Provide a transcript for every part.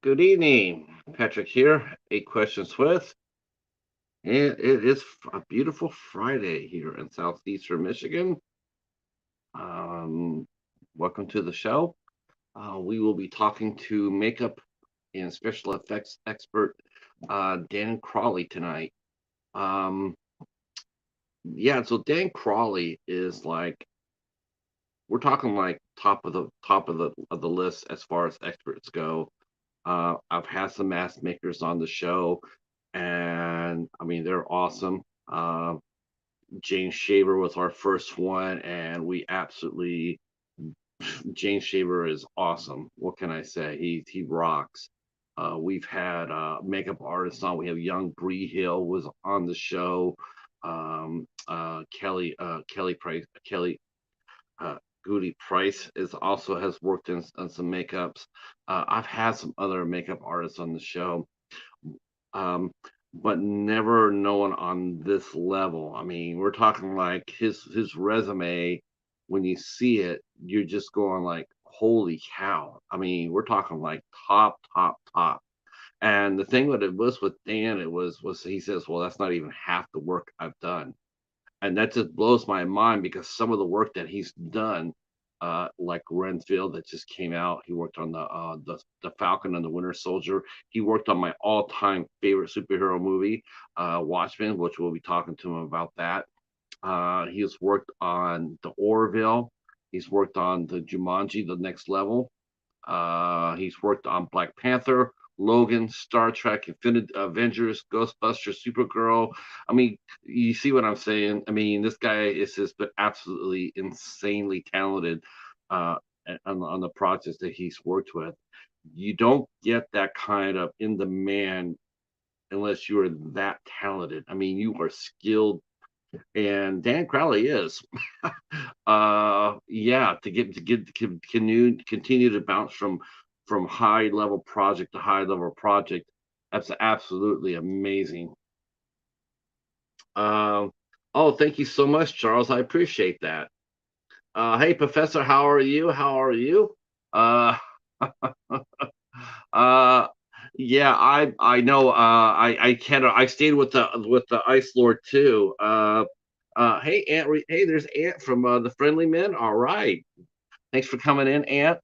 Good evening. Patrick here, 8 Questions with, and it is a beautiful Friday here in southeastern Michigan. Um, Welcome to the show. We will be talking to makeup and special effects expert Dan Crawley tonight. Um, yeah, so Dan Crawley is like we're talking like top of the list as far as experts go. I've had some mask makers on the show, and I mean they're awesome. James Shaver was our first one, and we absolutely James Shaver is awesome. What can I say? He rocks. We've had makeup artists on. We have young Bree Hill was on the show. Kelly Price, Kelly uh, Goody Price is also has worked in on some makeups. I've had some other makeup artists on the show, um, but never no one on this level. I mean, we're talking like his resume. When you see it, you're just going like, "Holy cow!" I mean, we're talking like top, top, top. And the thing that it was with Dan, it was he says, "Well, that's not even half the work I've done." And that just blows my mind because some of the work that he's done, like Renfield that just came out, he worked on the Falcon and the Winter Soldier. He worked on my all-time favorite superhero movie, Watchmen, which we'll be talking to him about that. He has worked on the Orville. He's worked on the Jumanji, The Next Level. He's worked on Black Panther, Logan, Star Trek, Infinite Avengers, Ghostbusters, Supergirl. I mean, you see what I'm saying? I mean, this guy is just been absolutely insanely talented uh, on the projects that he's worked with. You don't get that kind of in demand unless you're that talented. I mean, you are skilled, and Dan Crowley is. Yeah, to continue to bounce from high level project to high level project, that's absolutely amazing. Um, oh, thank you so much, Charles. I appreciate that. Hey, Professor, how are you? How are you? Uh, uh, yeah, I know. I can't. I stayed with the Ice Lord too. Hey, Hey, there's Ant from the Friendly Men. All right, thanks for coming in, Ant.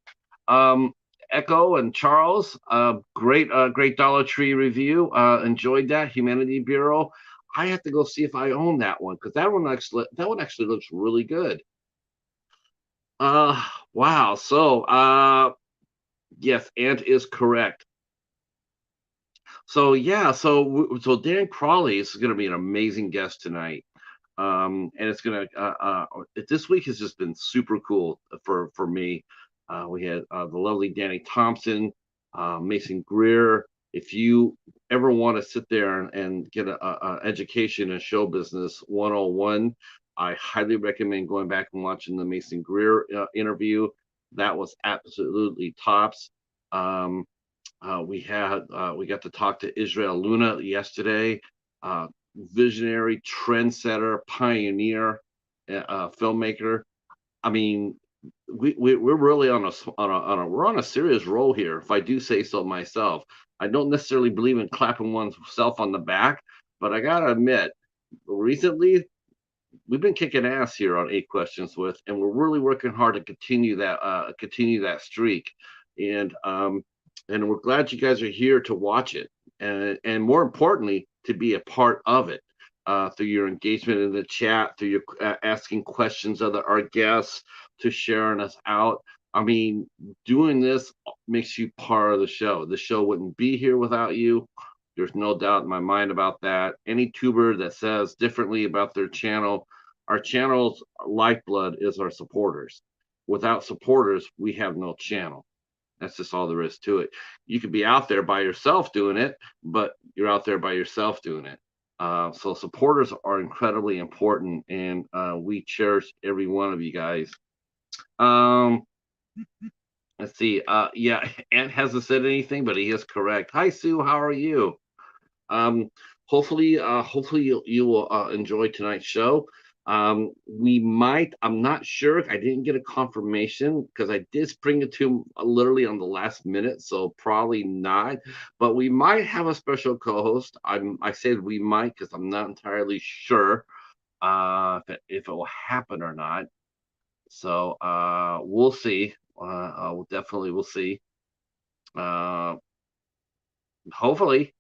Um, Echo and Charles, great Dollar Tree review. Enjoyed that Humanity Bureau. I have to go see if I own that one because that one actually looks really good. Uh, wow. So, yes, Ant is correct. So yeah, so Dan Crawley is going to be an amazing guest tonight. And it's gonna this week has just been super cool for me. We had the lovely Danny Thompson, Mason Greer. If you ever want to sit there and get a education in show business 101, I highly recommend going back and watching the Mason Greer interview. That was absolutely tops. Um, we got to talk to Israel Luna yesterday. Visionary, trendsetter, pioneer, filmmaker. I mean, we're really we're on a serious roll here. If I do say so myself, I don't necessarily believe in clapping oneself on the back, but I gotta admit, recently we've been kicking ass here on 8 Questions with, and we're really working hard to continue that streak. And and we're glad you guys are here to watch it, and more importantly, to be a part of it through your engagement in the chat, through your asking questions of our guests, to sharing us out. I mean, doing this makes you part of the show. The show wouldn't be here without you. There's no doubt in my mind about that. Any tuber that says differently about their channel, our channel's lifeblood is our supporters. Without supporters, we have no channel. That's just all there is to it. You could be out there by yourself doing it, but you're out there by yourself doing it. So supporters are incredibly important, and we cherish every one of you guys. Um, let's see. Yeah, Ant hasn't said anything, but he is correct. Hi, Sue. How are you? Um, hopefully you will enjoy tonight's show. We might. I'm not sure. I didn't get a confirmation because I did bring it to him literally on the last minute, so probably not. But we might have a special co-host. I said we might because I'm not entirely sure if it will happen or not. So we'll see. We'll definitely we'll see. Uh, hopefully,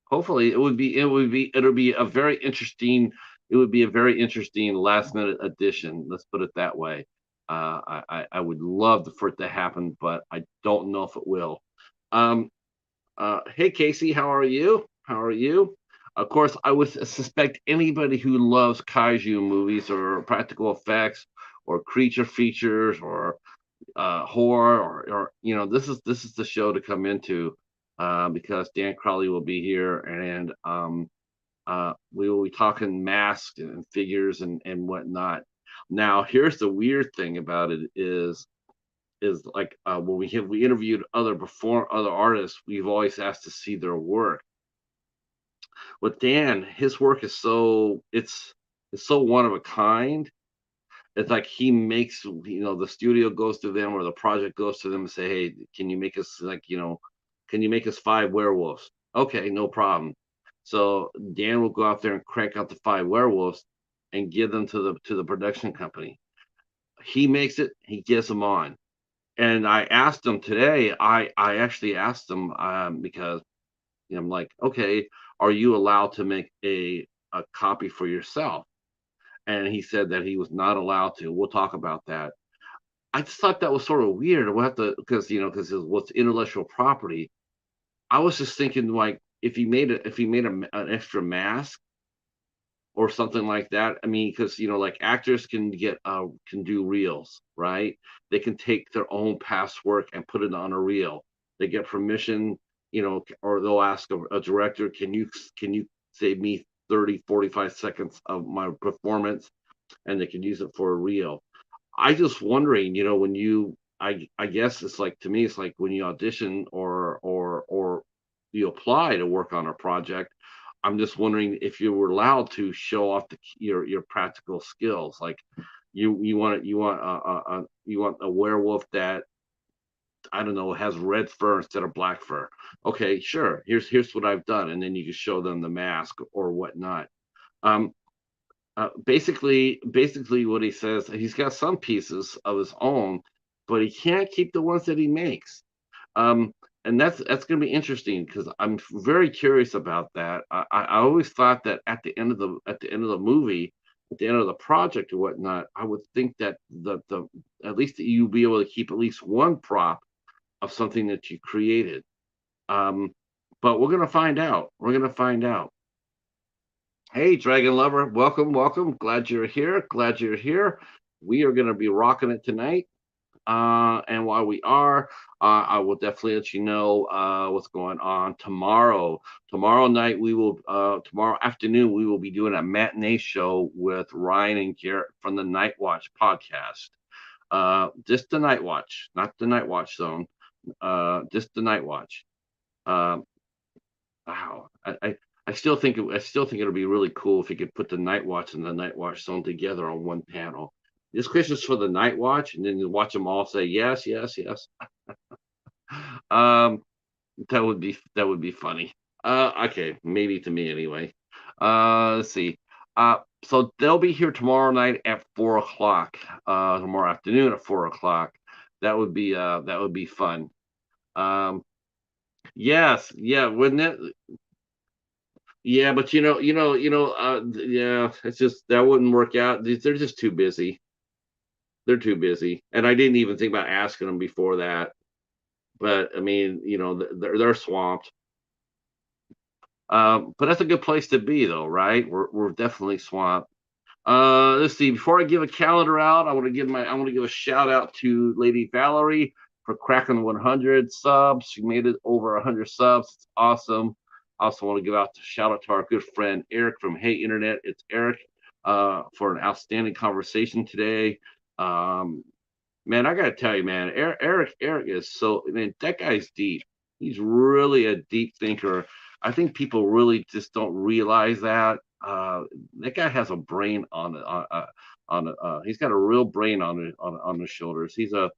hopefully it'll be a very interesting. It would be a very interesting last minute addition. Let's put it that way. I would love for it to happen, but I don't know if it will. Um, hey Casey, how are you? How are you? Of course, I would suspect anybody who loves kaiju movies or practical effects or creature features or horror or this is the show to come into because Dan Crawley will be here and we will be talking masks and figures and whatnot. Now, here's the weird thing about it is like when we interviewed other artists, we've always asked to see their work. With Dan, his work is it's so one of a kind. It's like he makes the studio goes to them or the project goes to them and say, hey, can you make us can you make us five werewolves? Okay, no problem. So Dan will go out there and crank out the five werewolves and give them to the production company. He makes it, he gets them on. And I asked him today, I actually asked him because I'm like, okay, are you allowed to make a copy for yourself? And he said that he was not allowed to. We'll talk about that. I just thought that was sort of weird. We'll have to because it was intellectual property. I was just thinking like if he made an extra mask or something like that. I mean, because like actors can do reels, right? They can take their own past work and put it on a reel. They get permission, or they'll ask a director, can you save me 30, 45 seconds of my performance, and they can use it for a reel. I just wondering, when I guess it's like to me, it's like when you audition or you apply to work on a project. I'm just wondering if you were allowed to show off your practical skills. Like you want a werewolf that I don't know has red fur instead of black fur. Okay, sure. Here's what I've done, and then you can show them the mask or whatnot. Um, basically, what he says, he's got some pieces of his own, but he can't keep the ones that he makes. Um, and that's going to be interesting because I'm very curious about that. I always thought that at the end of the movie, at the end of the project or whatnot, I would think that the at least that you'd be able to keep at least one prop of something that you created. Um, but we're going to find out. We're going to find out. Hey, Dragon Lover, welcome, welcome. Glad you're here. Glad you're here. We are going to be rocking it tonight. And while we are, I will definitely let you know what's going on tomorrow. Tomorrow night, tomorrow afternoon, we will be doing a matinee show with Ryan and Garrett from the Night Watch podcast. Just the Night Watch, not the Night Watch Zone. Just the Night Watch. Uh, wow, I still think it'll be really cool if you could put the Night Watch and the Night Watch Zone together on one panel. This question's for the Night Watch, and then you watch them all say yes, yes, yes. Um, that would be funny. Okay, maybe to me anyway. Let's see. So they'll be here tomorrow night at 4 o'clock. Tomorrow afternoon at 4 o'clock. That would be fun. Um, yes, yeah, wouldn't it? Yeah, but yeah, it's just that wouldn't work out. They're just too busy. They're too busy, and I didn't even think about asking them before that. But I mean, they're swamped. But that's a good place to be, though, right? We're definitely swamped. Let's see. Before I give a calendar out, I want to give a shout out to Lady Valerie for cracking 100 subs. She made it over 100 subs. It's awesome. I also want to give out shout out to our good friend Eric from Hey Internet. It's Eric for an outstanding conversation today. Um, Man, I gotta tell you, man, Eric is man, that guy's deep. He's really a deep thinker. I think people really just don't realize that. that guy has a brain he's got a real brain on his shoulders. He's a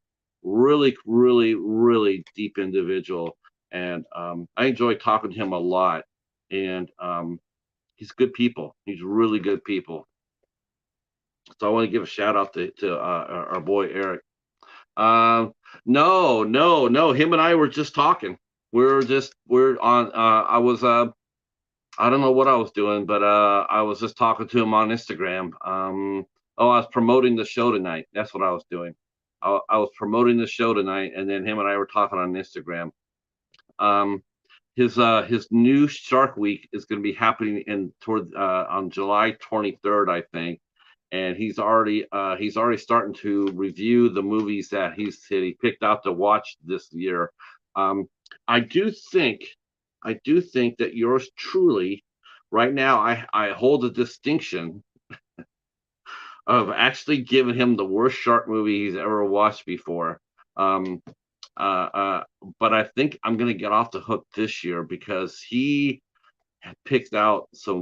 really, really, really deep individual, and I enjoy talking to him a lot. And he's good people. He's really good people. So I want to give a shout out to our boy Eric. Um, no, no, no. Him and I were just talking. We're on. I don't know what I was doing, but I was just talking to him on Instagram. Oh, I was promoting the show tonight. That's what I was doing. I was promoting the show tonight, and then him and I were talking on Instagram. Um, his new Shark Week is going to be happening in toward on July 23rd, I think, and he's already starting to review the movies that he picked out to watch this year. Um, I do think I do think that yours truly, right now, I hold the distinction of actually giving him the worst shark movie he's ever watched before. Um, uh, uh, but I think I'm gonna get off the hook this year because he picked out some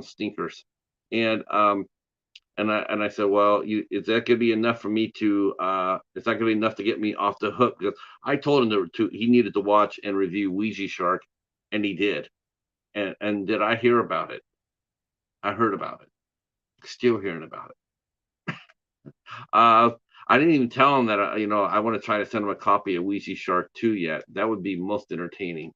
stinkers, and I said, well, is that gonna be enough for me to is that gonna be enough to get me off the hook? Because I told him he needed to watch and review Ouija Shark, and he did. And did I hear about it? I heard about it. Still hearing about it. Uh, I didn't even tell him that I want to try to send him a copy of Ouija Shark 2 yet. That would be most entertaining.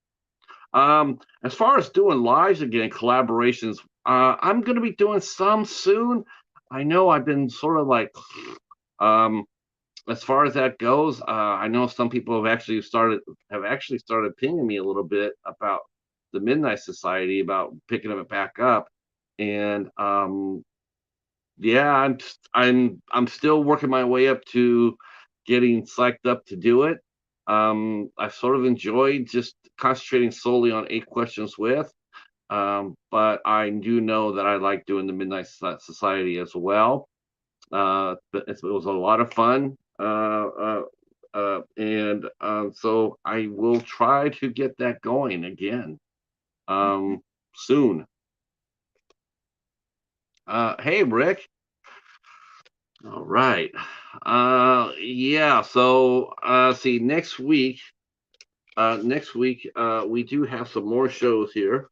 As far as doing lives again, collaborations, I'm going to be doing some soon. I know I've been sort of like, um, as far as that goes, I know some people have actually started pinging me a little bit about the Midnight Society, about picking it back up, and yeah, I'm still working my way up to getting psyched up to do it. I sort of enjoyed just concentrating solely on eight questions with, but I do know that I like doing the Midnight Society as well. It was a lot of fun, and so I will try to get that going again soon. Hey, Rick. All right. Yeah. So, see, next week, we do have some more shows here.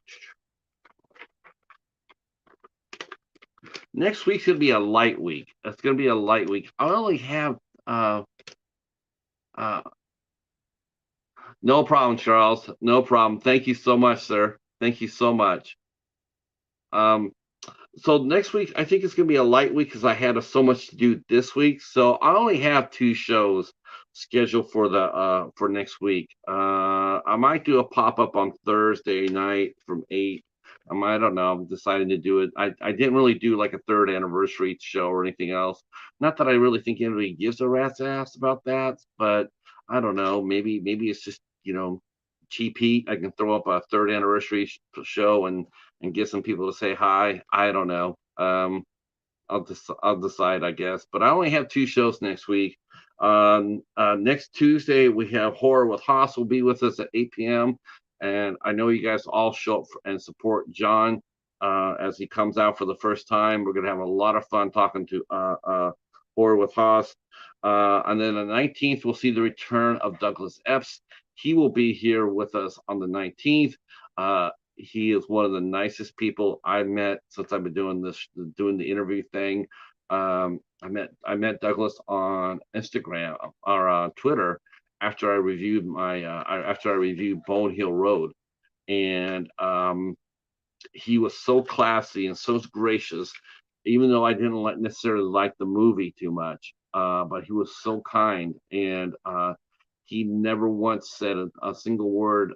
Next week's gonna be a light week. It's gonna be a light week. I only have, uh, no problem, Charles. No problem. Thank you so much, sir. Thank you so much. Um, so next week, I think it's gonna be a light week because I had so much to do this week. So I only have two shows scheduled for next week. I might do a pop up on Thursday night from 8. I don't know. I'm deciding to do it. I didn't really do like a third anniversary show or anything else. Not that I really think anybody gives a rat's ass about that, but I don't know. Maybe it's just cheap heat. I can throw up a third anniversary show and get some people to say hi. I don't know. I'll decide, I guess. But I only have two shows next week. Next Tuesday we have Horror with Haas will be with us at 8 p.m. And I know you guys all show up and support John as he comes out for the first time. We're gonna have a lot of fun talking to Horror with Haas. And then the 19th we'll see the return of Douglas Epps. He will be here with us on the 19th. He is one of the nicest people I've met since I've been doing the interview thing. I met Douglas on Instagram or on Twitter after I reviewed Bone Hill Road, and he was so classy and so gracious, even though I didn't necessarily like the movie too much. But he was so kind, and he never once said a single word.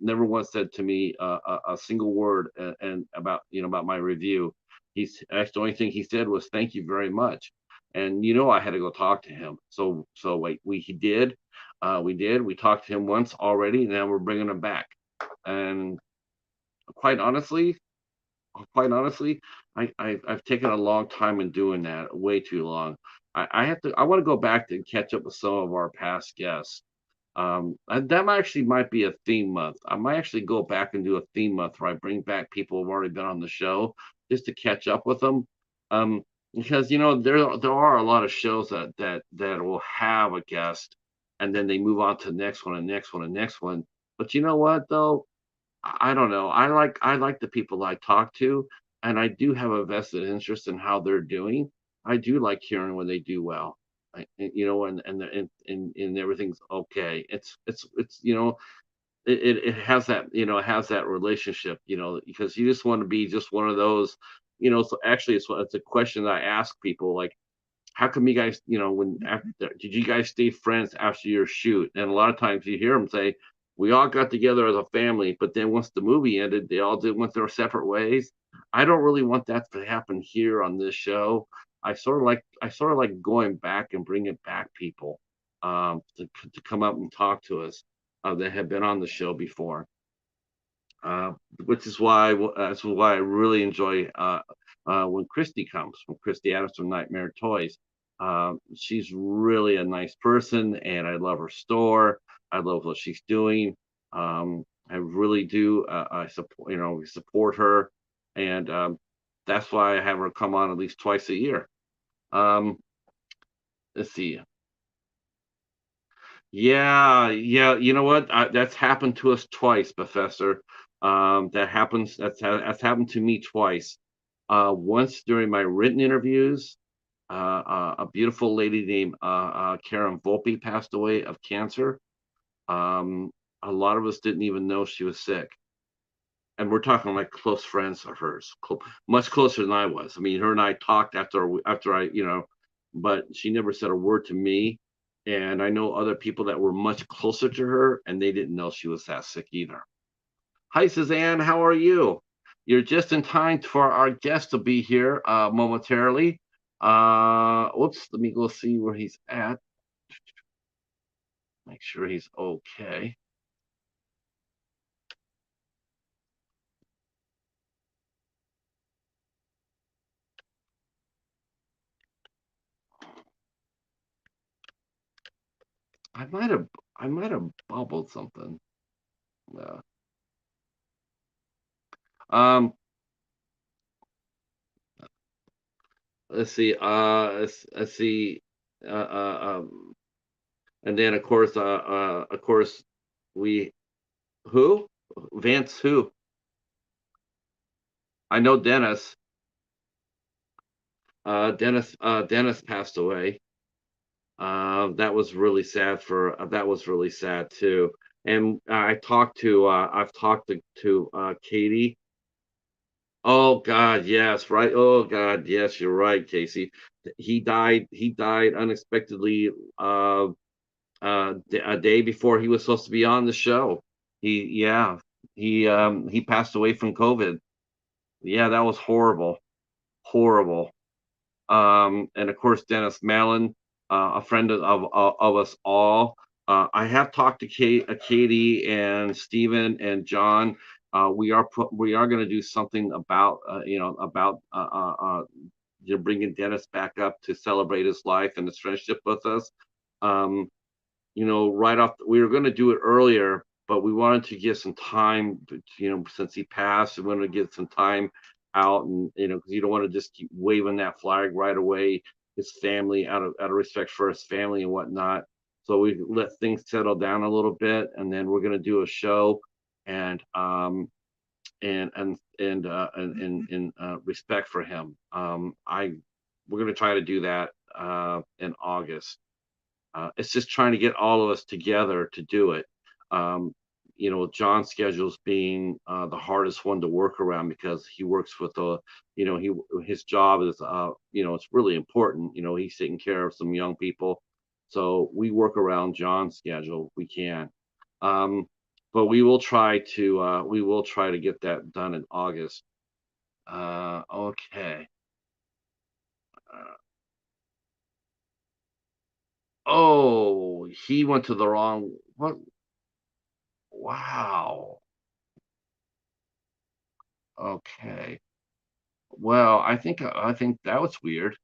Never once said to me a single word and about about my review. That's the only thing he said was thank you very much, and I had to go talk to him. So wait, he did. We did. We talked to him once already. Now we're bringing him back, and quite honestly, quite honestly, I've taken a long time in doing that, way too long. I want to go back and catch up with some of our past guests And that actually might be a theme month. I might actually go back and do a theme month where I bring back people who've already been on the show just to catch up with them. Um, because there are a lot of shows that will have a guest and then they move on to the next one and next one and next one. But you know what though? I don't know. I like the people I talk to, and I do have a vested interest in how they're doing. I do like hearing when they do well. And everything's okay. It has that it has that relationship, because you just want to be just one of those, so actually it's a question that I ask people, like, how come you guys, when after did you guys stay friends after your shoot? And a lot of times you hear them say, we all got together as a family, but then once the movie ended, they all went their separate ways. I don't really want that to happen here on this show. I sort of like going back and bringing back people, to come up and talk to us, that have been on the show before, uh, which is why that's why I really enjoy, when Christy comes, when Christy Adams from Nightmare Toys. She's really a nice person, and I love her store. I love what she's doing. I really do. I support, we support her, and that's why I have her come on at least twice a year. Um, let's see. Yeah, yeah. You know what? That's happened to us twice, Professor. That's happened to me twice. Once during my written interviews, a beautiful lady named Karen Volpe passed away of cancer. Um, a lot of us didn't even know she was sick, and we're talking like close friends of hers, much closer than I was. I mean, her and I talked after I, but she never said a word to me. And I know other people that were much closer to her, and they didn't know she was that sick either. Hi, Suzanne. How are you? You're just in time for our guest to be here, momentarily. Whoops. Let me go see where he's at. Make sure he's okay. I might have I might have bubbled something. Uh, um, let's see. Let's see. And then of course, we who Vance who I know Dennis. Dennis passed away. That was really sad too. And I've talked to Katie. Oh God, yes, right. Oh God, yes, you're right, Casey. He died unexpectedly, a day before he was supposed to be on the show. Yeah, he passed away from COVID. Yeah, that was horrible, horrible. And of course, Dennis Mallon, a friend of us all. I have talked to Katie and Stephen and John. We are going to do something about bringing Dennis back up to celebrate his life and his friendship with us. Um, right off, we were going to do it earlier, but we wanted to give some time, since he passed, we wanted to get some time out, and because you don't want to just keep waving that flag right away. His family, out of respect for his family and whatnot. So we let things settle down a little bit, and then we're going to do a show, and respect for him. I We're going to try to do that, in August. It's just trying to get all of us together to do it. Um, John's schedule's being, the hardest one to work around because he works with his job is, it's really important. He's taking care of some young people, so we work around John's schedule if we can. Um, but we will try to get that done in August. Okay. Uh, oh, he went to the wrong. What? Wow. Okay. Well, I think that was weird.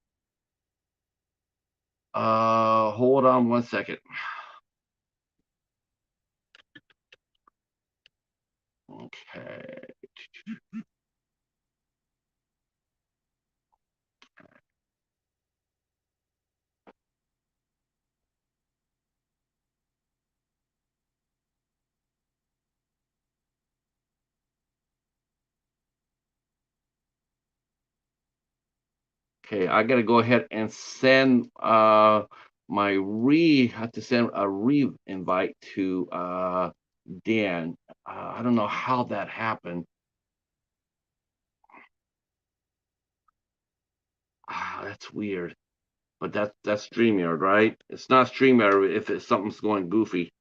Hold on one second. Okay. Okay, I gotta go ahead and send have to send a invite to Dan. I don't know how that happened. That's weird. But that's StreamYard, right? It's not StreamYard if it's something's going goofy.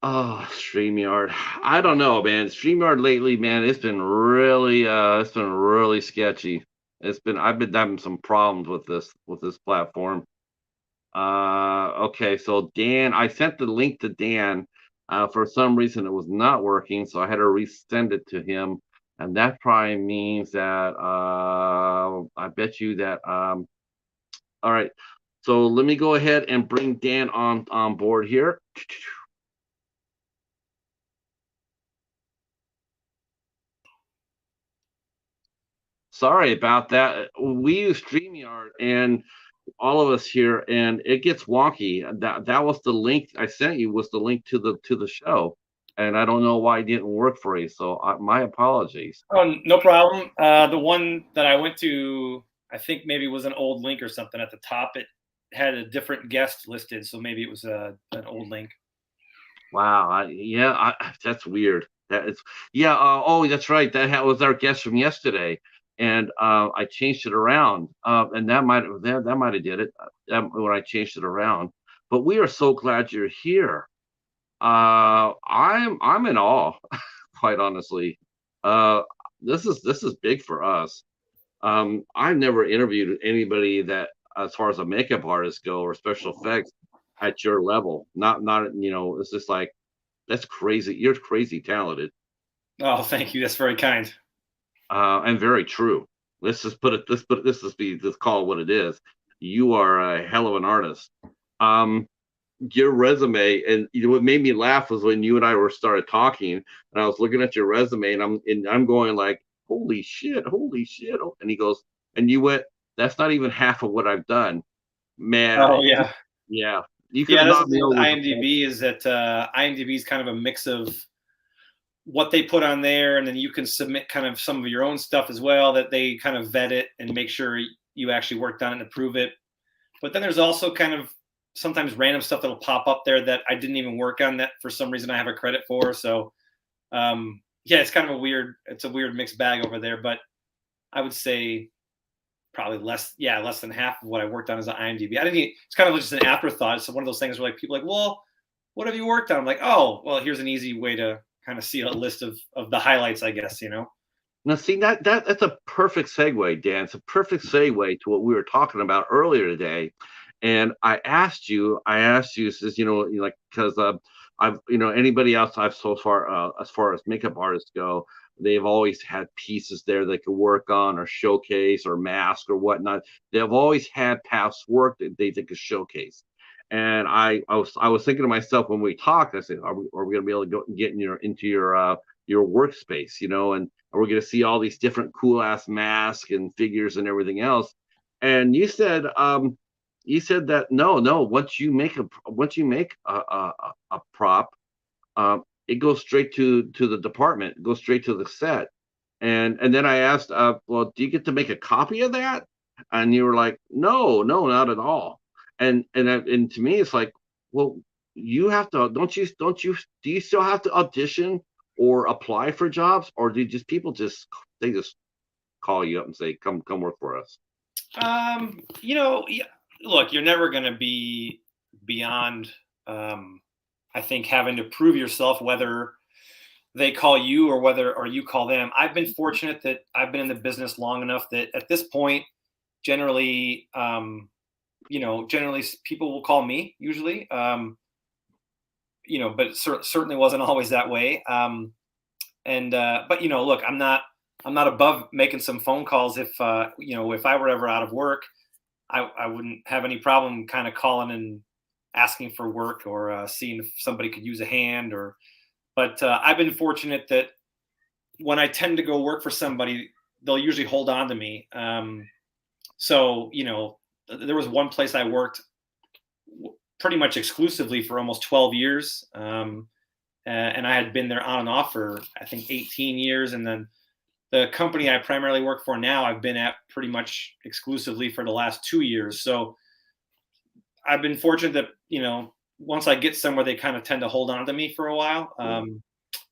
Oh, StreamYard. I don't know, man. StreamYard lately, man, it's been really sketchy. I've been having some problems with this platform. Okay, so Dan, I sent the link to Dan. For some reason, it was not working, so I had to resend it to him, and that probably means that I bet you that. All right, so let me go ahead and bring Dan on board here. Sorry about that. We use StreamYard and all of us here, and it gets wonky. That was the link I sent you was the link to the show, and I don't know why it didn't work for you. So my apologies. Oh, no problem. The one that I went to, I think maybe was an old link or something at the top. It had a different guest listed, so maybe it was an old link. Wow. That's weird. That is, yeah. Oh, that's right. Was our guest from yesterday, and I changed it around, and that might have did it when I changed it around. But we are so glad you're here. I'm in awe, quite honestly. Uh, this is big for us. I've never interviewed anybody that, as far as a makeup artist go or special effects, at your level. Not it's just like that's crazy. You're crazy talented, Oh, thank you. That's very kind. and very true. Let's call it what it is. You are a hell of an artist. Um, your resume, and what made me laugh was when you and I were started talking, and I was looking at your resume, and I'm going like, holy shit, oh, and he goes, and you went, that's not even half of what I've done, man. Oh yeah, Yeah, you could yeah. have That's the knocked me thing with over. IMDb is that IMDb is kind of a mix of what they put on there, and then you can submit kind of some of your own stuff as well that they kind of vet it and make sure you actually worked on it and approve it. But then there's also kind of sometimes random stuff that'll pop up there that I didn't even work on that for some reason I have a credit for. So yeah, it's a weird mixed bag over there. But I would say probably less than half of what I worked on is on IMDb. It's kind of just an afterthought. It's one of those things where like people are like, well, what have you worked on? I'm like, oh, well, here's an easy way to kind of see a list of the highlights, I guess, you know? Now, see that's a perfect segue, Dan. It's a perfect segue to what we were talking about earlier today. And I asked you, says, like, because I've, anybody else I've so far, as far as makeup artists go, they've always had pieces there they could work on or showcase or mask or whatnot. They've always had past work that they could showcase. And I was thinking to myself when we talked, I said, are we going to be able to go and get into your workspace, and we're going to see all these different cool ass masks and figures and everything else. And you said that no, once you make a prop, it goes straight to the department, it goes straight to the set. And then I asked, well, do you get to make a copy of that? And you were like, no, not at all. And to me, it's like, well, you have to, do you still have to audition or apply for jobs, or do just people they just call you up and say, come work for us? Look, you're never going to be beyond, I think, having to prove yourself, whether they call you or you call them. I've been fortunate that I've been in the business long enough that at this point, generally, generally people will call me usually, but it certainly wasn't always that way. But look, I'm not I'm not above making some phone calls if if I were ever out of work. I wouldn't have any problem kind of calling and asking for work or seeing if somebody could use a hand. Or but I've been fortunate that when I tend to go work for somebody, they'll usually hold on to me. So there was one place I worked pretty much exclusively for almost 12 years. And I had been there on and off for I think 18 years, and then the company I primarily work for now, I've been at pretty much exclusively for the last 2 years. So I've been fortunate that once I get somewhere, they kind of tend to hold on to me for a while.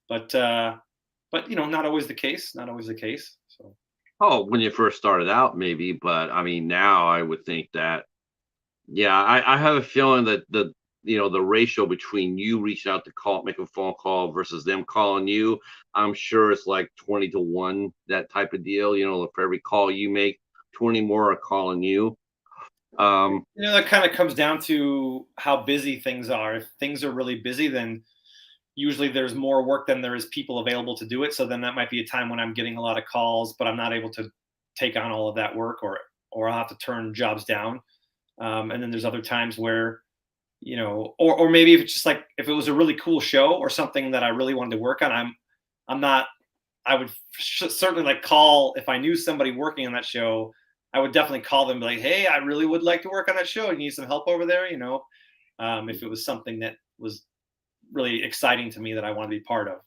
But not always the case. Not always the case. So Oh, when you first started out, maybe, but I mean, now I would think that, yeah, I have a feeling that the ratio between you reaching out to call, make a phone call versus them calling you, I'm sure it's like 20 to 1, that type of deal. For every call you make, 20 more are calling you. Um, that kind of comes down to how busy things are. If things are really busy, then usually there's more work than there is people available to do it. So then that might be a time when I'm getting a lot of calls, but I'm not able to take on all of that work, or I'll have to turn jobs down. And then there's other times where, or maybe if it's just like if it was a really cool show or something that I really wanted to work on, I'm not. I would certainly like call if I knew somebody working on that show. I would definitely call them and be like, hey, I really would like to work on that show. You need some help over there, if it was something that was really exciting to me that I want to be part of.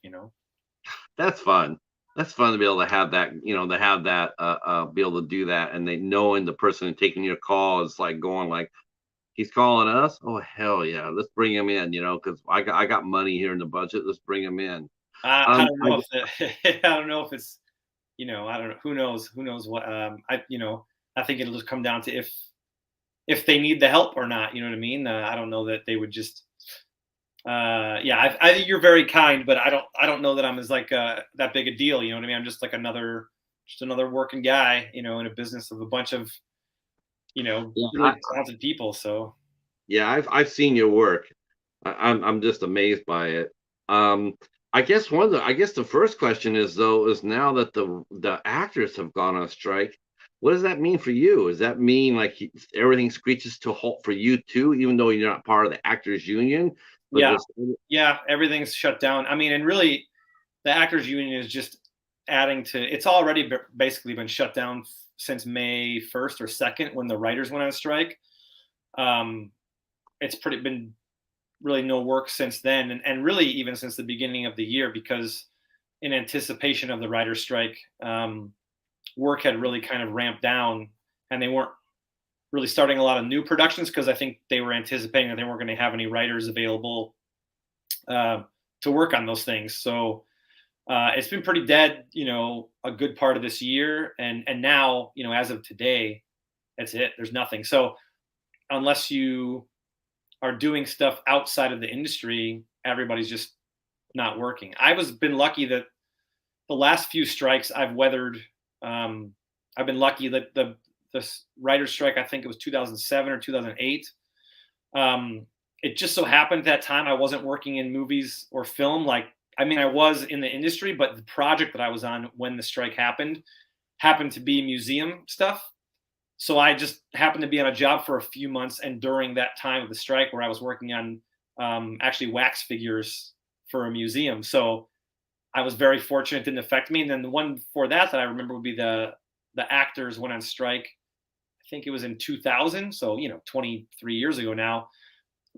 that's fun. That's fun to be able to have that, be able to do that, and they knowing the person taking your call is like going like, he's calling us. Oh hell yeah, let's bring him in. Because I got money here in the budget. Let's bring him in. I Um, don't know if I don't know if it's I don't know, who knows what I think it'll just come down to if they need the help or not. You know what I mean? I don't know that they would just yeah, I think you're very kind, but I don't know that I'm as like that big a deal. You know what I mean? I'm just like another working guy, in a business of a bunch of yeah, really talented people. So Yeah, I've seen your work. I'm just amazed by it. Um, I guess the first question is though is now that the actors have gone on strike, what does that mean for you? Does that mean like everything screeches to a halt for you too, even though you're not part of the actors union? But yeah, this, yeah, everything's shut down. I mean, and really, the actors union is just adding to. It's already basically been shut down since May 1st or 2nd when the writers went on strike. Um, it's pretty been really no work since then, and really even since the beginning of the year, because in anticipation of the writer's strike, work had really kind of ramped down, and they weren't really starting a lot of new productions because I think they were anticipating that they weren't going to have any writers available uh, to work on those things. So it's been pretty dead, a good part of this year, and now, as of today, that's it. There's nothing. So unless you are doing stuff outside of the industry, everybody's just not working. I was been lucky that the last few strikes I've weathered. Um, I've been lucky that the writer's strike, I think it was 2007 or 2008. It just so happened at that time I wasn't working in movies or film. Like, I mean, I was in the industry, but the project that I was on when the strike happened to be museum stuff. So I just happened to be on a job for a few months, and during that time of the strike, where I was working on actually wax figures for a museum. So I was very fortunate; it didn't affect me. And then the one before that I remember would be the actors went on strike. I think it was in 2000, so 23 years ago now.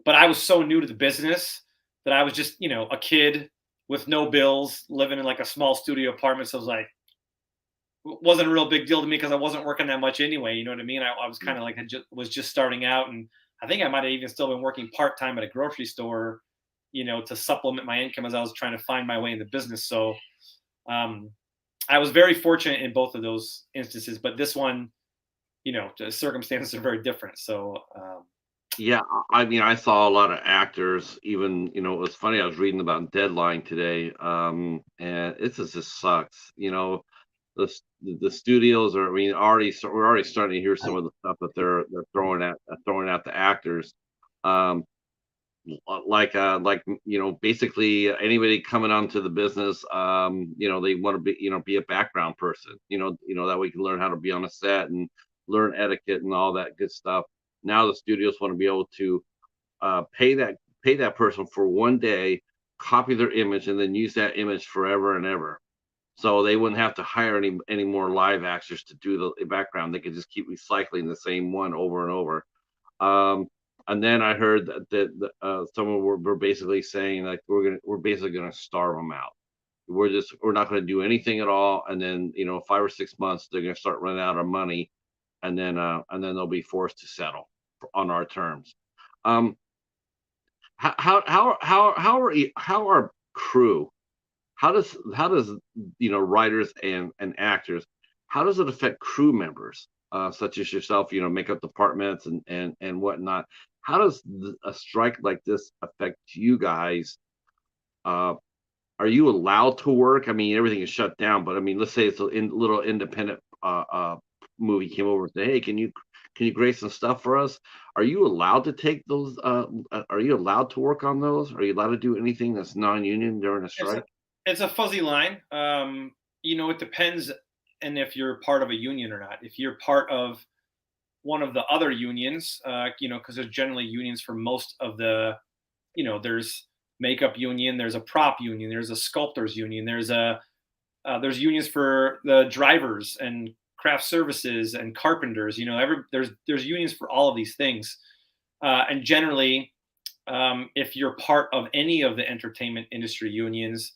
But I was so new to the business that I was just a kid with no bills, living in like a small studio apartment. So I was like, wasn't a real big deal to me because I wasn't working that much anyway. You know what I mean? I was kind of like was just starting out, and I think I might have even still been working part time at a grocery store, to supplement my income as I was trying to find my way in the business. So um, I was very fortunate in both of those instances, but this one, the circumstances are very different. So yeah, I mean, I saw a lot of actors. Even it was funny. I was reading about Deadline today, and just sucks. The studios are. I mean, we're already starting to hear some of the stuff that they're throwing at the actors. Um, basically anybody coming onto the business, they want to be a background person, that we can learn how to be on a set and learn etiquette and all that good stuff. Now the studios want to be able to pay that person for one day, copy their image, and then use that image forever and ever. So they wouldn't have to hire any more live actors to do the background. They could just keep recycling the same one over and over. Um, and then I heard that someone were basically saying, like, we're basically gonna starve them out. We're not gonna do anything at all. And then 5 or 6 months they're gonna start running out of money, and then they'll be forced to settle on our terms. Um, how are crew? How does writers and actors, how does it affect crew members, such as yourself, makeup departments and whatnot? How does a strike like this affect you guys? Uh, are you allowed to work? I mean, everything is shut down, but I mean, let's say it's a little independent movie came over and said, "Hey, can you grade some stuff for us?" Are you allowed to take those? Are you allowed to work on those? Are you allowed to do anything that's non-union during a It's a strike? it's a fuzzy line. It depends, and if you're part of a union or not. If you're part of one of the other unions, because there's generally unions for most of there's makeup union, there's a prop union, there's a sculptors union, there's unions for the drivers and craft services and carpenters. There's unions for all of these things, and generally, if you're part of any of the entertainment industry unions,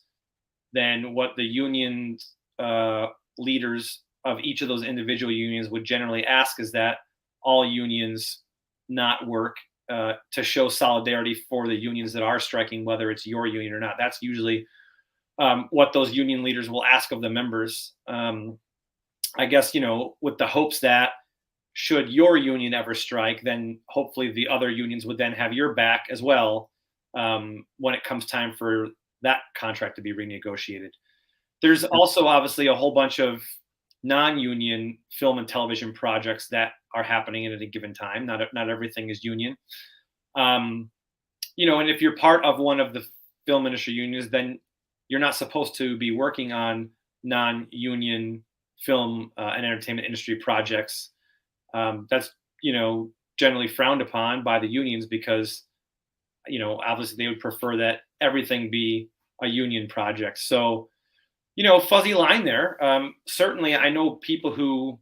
then what the union leaders of each of those individual unions would generally ask is that all unions not work, to show solidarity for the unions that are striking, whether it's your union or not. That's usually what those union leaders will ask of the members. I guess, with the hopes that should your union ever strike, then hopefully the other unions would then have your back as well, when it comes time for that contract to be renegotiated. There's also obviously a whole bunch of non-union film and television projects that are happening at a given time. Not everything is union. And if you're part of one of the film industry unions, then you're not supposed to be working on non-union film and entertainment industry projects. That's generally frowned upon by the unions because obviously they would prefer that everything be a union project. So fuzzy line there. Certainly, I know people who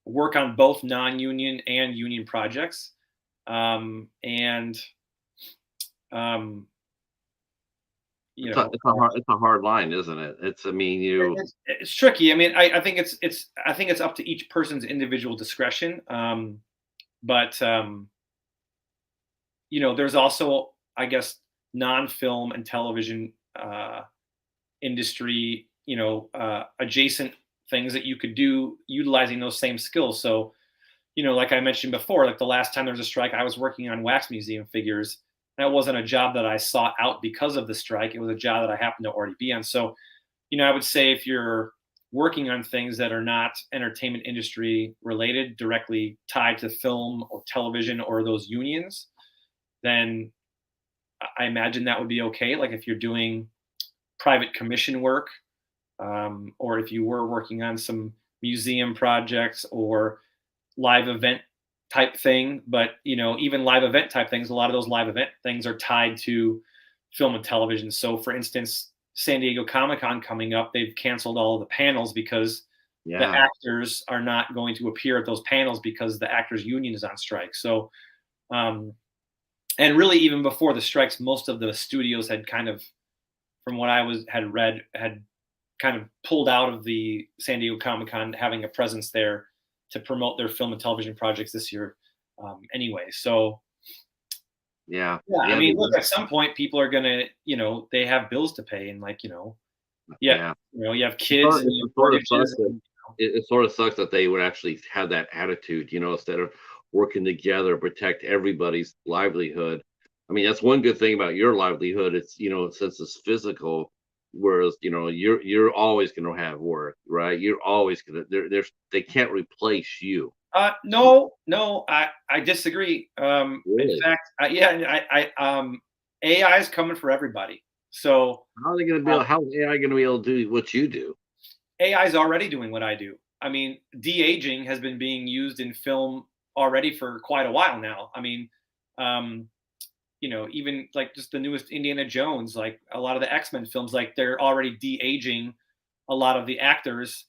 work on both non-union and union projects, and um, It's a hard line, isn't it? I mean, it's tricky. I mean, I think it's up to each person's individual discretion. But there's also, I guess, non-film and television industry, adjacent things that you could do utilizing those same skills. So, like I mentioned before, like the last time there was a strike, I was working on wax museum figures. That wasn't a job that I sought out because of the strike. It was a job that I happened to already be on. So, I would say if you're working on things that are not entertainment industry related, directly tied to film or television or those unions, then I imagine that would be okay. Like if you're doing private commission work, or if you were working on some museum projects or live event type thing. But even live event type things, a lot of those live event things are tied to film and television. So for instance, San Diego Comic-Con coming up, they've canceled all of the panels because the yeah, actors are not going to appear at those panels because the actors union is on strike. So and really even before the strikes, most of the studios had kind of, from what had read, had kind of pulled out of the San Diego Comic-Con having a presence there to promote their film and television projects this year, anyway. So yeah, yeah, I yeah, mean, look, at some point people are gonna, they have bills to pay, and yeah, yeah. you have kids and you have mortgages. It sort of sucks that they would actually have that attitude, instead of working together, protect everybody's livelihood. I mean, that's one good thing about your livelihood. It's, since it's physical, whereas, you're always going to have work, right? You're always going to, they can't replace you. No, I disagree. In Really? fact, yeah, AI is coming for everybody. So How are they going to be uh, able? How is AI going to be able to do what you do? AI is already doing what I do. I mean, de-aging has been being used in film already for quite a while now. I mean, um, even like just the newest Indiana Jones, like a lot of the X-Men films, like they're already de-aging a lot of the actors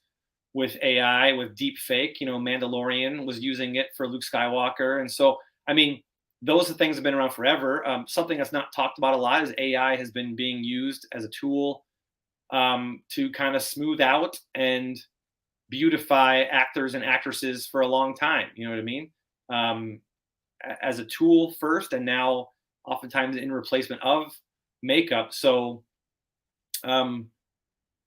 with AI, with deep fake. Mandalorian was using it for Luke Skywalker. And so, I mean, those are things that have been around forever. Something that's not talked about a lot is AI has been being used as a tool to kind of smooth out and beautify actors and actresses for a long time. You know what I mean? Um, as a tool first, and now oftentimes in replacement of makeup. So, um,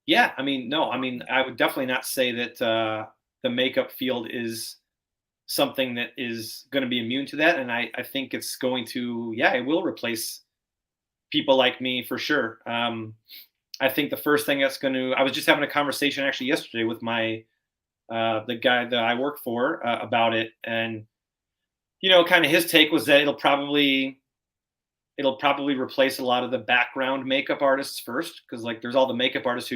yeah, I mean, no, I mean, I would definitely not say that the makeup field is something that is going to be immune to that. And I think it's going to, yeah, it will replace people like me for sure. I think the first thing that's going to, I was just having a conversation actually yesterday with the guy that I work for about it. And, kind of his take was that it'll probably replace a lot of the background makeup artists first, because like there's all the makeup artists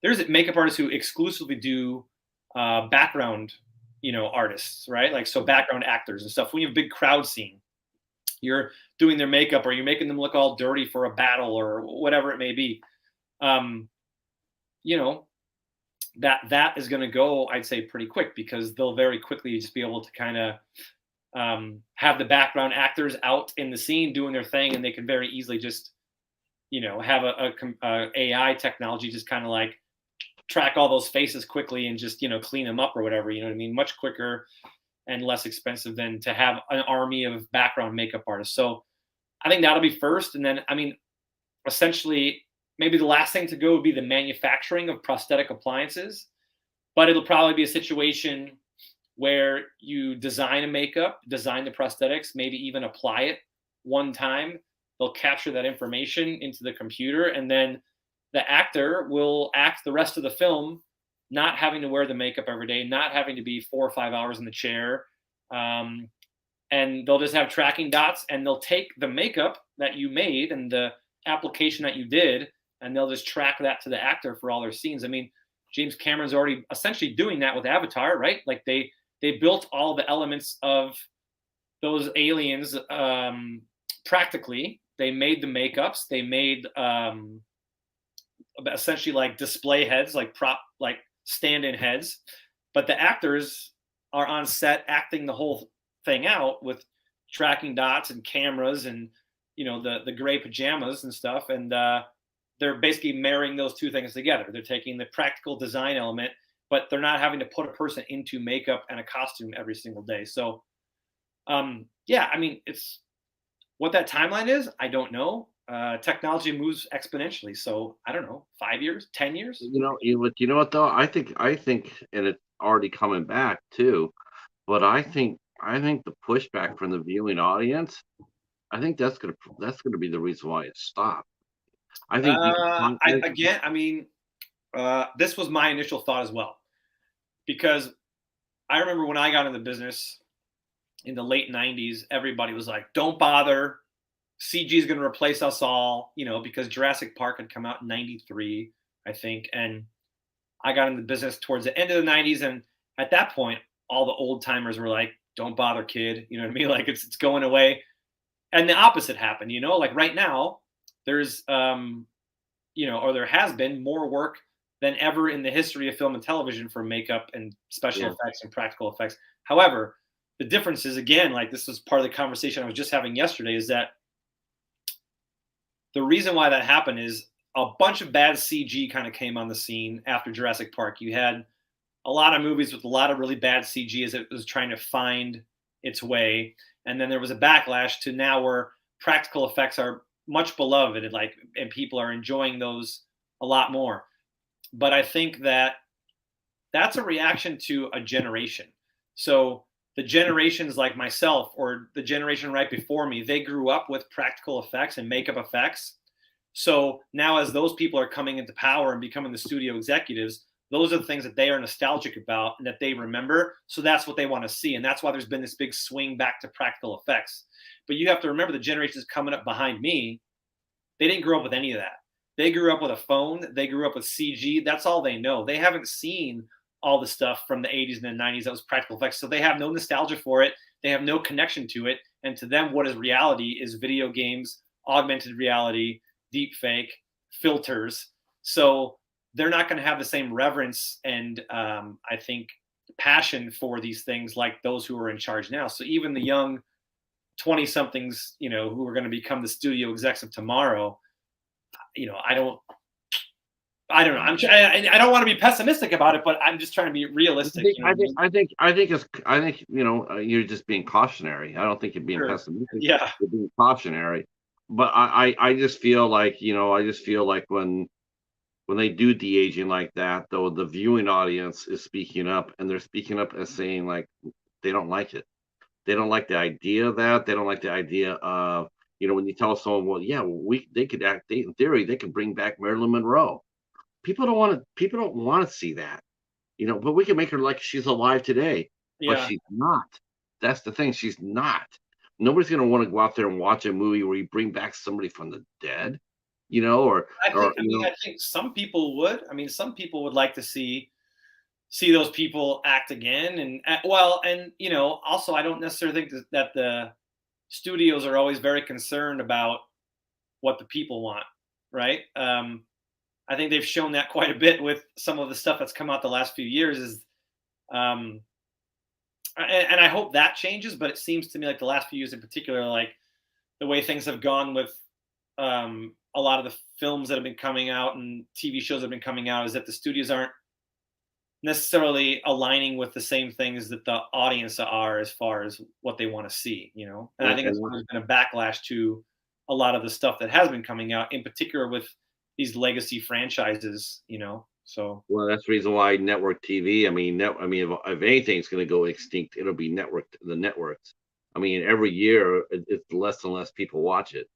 there's makeup artists who exclusively do background artists, right? Like, so background actors and stuff. When you have a big crowd scene, you're doing their makeup or you're making them look all dirty for a battle or whatever it may be. um you know that is going to go, I'd say, pretty quick, because they'll very quickly just be able to kind of have the background actors out in the scene doing their thing, and they can very easily just have a AI technology just kind of like track all those faces quickly and just clean them up or whatever. You know what I mean? Much quicker and less expensive than to have an army of background makeup artists. So I think that'll be first, and then I mean, essentially, maybe the last thing to go would be the manufacturing of prosthetic appliances, but it'll probably be a situation where you design a makeup, design the prosthetics, maybe even apply it one time. They'll capture that information into the computer, and then the actor will act the rest of the film, not having to wear the makeup every day, not having to be 4 or 5 hours in the chair. Um, and they'll just have tracking dots, and they'll take the makeup that you made and the application that you did, and they'll just track that to the actor for all their scenes. I mean, James Cameron's already essentially doing that with Avatar, right? Like they built all the elements of those aliens practically. They made the makeups. They made essentially like display heads, like like stand-in heads. But the actors are on set acting the whole thing out with tracking dots and cameras and the gray pajamas and stuff. And they're basically marrying those two things together. They're taking the practical design element, but they're not having to put a person into makeup and a costume every single day. So, yeah, I mean, it's what that timeline is. I don't know. Technology moves exponentially, so I don't know, 5 years, 10 years. You know what though? I think, and it's already coming back too. But I think the pushback from the viewing audience, I think that's gonna be the reason why it stopped. I think you I mean, this was my initial thought as well, because I remember when I got in the business in the late '90s, everybody was like, "Don't bother. CG is going to replace us all," because Jurassic Park had come out in '93, I think, and I got in the business towards the end of the '90s, and at that point, all the old timers were like, "Don't bother, kid." You know what I mean? Like it's going away, and the opposite happened. Like right now, there's or there has been more work than ever in the history of film and television for makeup and special yeah, effects and practical effects. However, the difference is, again, like this was part of the conversation I was just having yesterday, is that the reason why that happened is a bunch of bad CG kind of came on the scene after Jurassic Park. You had a lot of movies with a lot of really bad CG as it was trying to find its way. And then there was a backlash to now where practical effects are much beloved, and people are enjoying those a lot more. But I think that that's a reaction to a generation. So the generations like myself or the generation right before me, they grew up with practical effects and makeup effects. So now as those people are coming into power and becoming the studio executives, those are the things that they are nostalgic about and that they remember. So that's what they want to see. And that's why there's been this big swing back to practical effects. But you have to remember the generations coming up behind me, they didn't grow up with any of that. They grew up with a phone. They grew up with CG. That's all they know. They haven't seen all the stuff from the 80s and the 90s that was practical effects. So they have no nostalgia for it. They have no connection to it. And to them, what is reality is video games, augmented reality, deep fake, filters. So they're not going to have the same reverence and I think passion for these things like those who are in charge now. So even the young 20 somethings, who are going to become the studio execs of tomorrow, I don't know. I don't want to be pessimistic about it, but I'm just trying to be realistic. I think you're just being cautionary. I don't think you're being pessimistic. Yeah, you're being cautionary. But I just feel like when they do de-aging like that, though, the viewing audience is speaking up, and they're speaking up as saying like they don't like it. They don't like the idea of that. They don't like the idea of when you tell someone, well, yeah, they could act. In theory, they could bring back Marilyn Monroe. People don't want to see that, but we can make her like she's alive today, but yeah. she's not. That's the thing. She's not. Nobody's going to want to go out there and watch a movie where you bring back somebody from the dead, I think some people would. I mean, some people would like to see those people act again, and also I don't necessarily think that the studios are always very concerned about what the people want, right? I think they've shown that quite a bit with some of the stuff that's come out the last few years. And I hope that changes. But it seems to me like the last few years, in particular, like the way things have gone with a lot of the films that have been coming out and TV shows that have been coming out, is that the studios aren't necessarily aligning with the same things that the audience are as far as what they want to see. And I think that's why there's been a backlash to a lot of the stuff that has been coming out, in particular with these legacy franchises, so. Well, that's the reason why network TV. If anything's going to go extinct, it'll be the networks. I mean, every year it's less and less people watch it.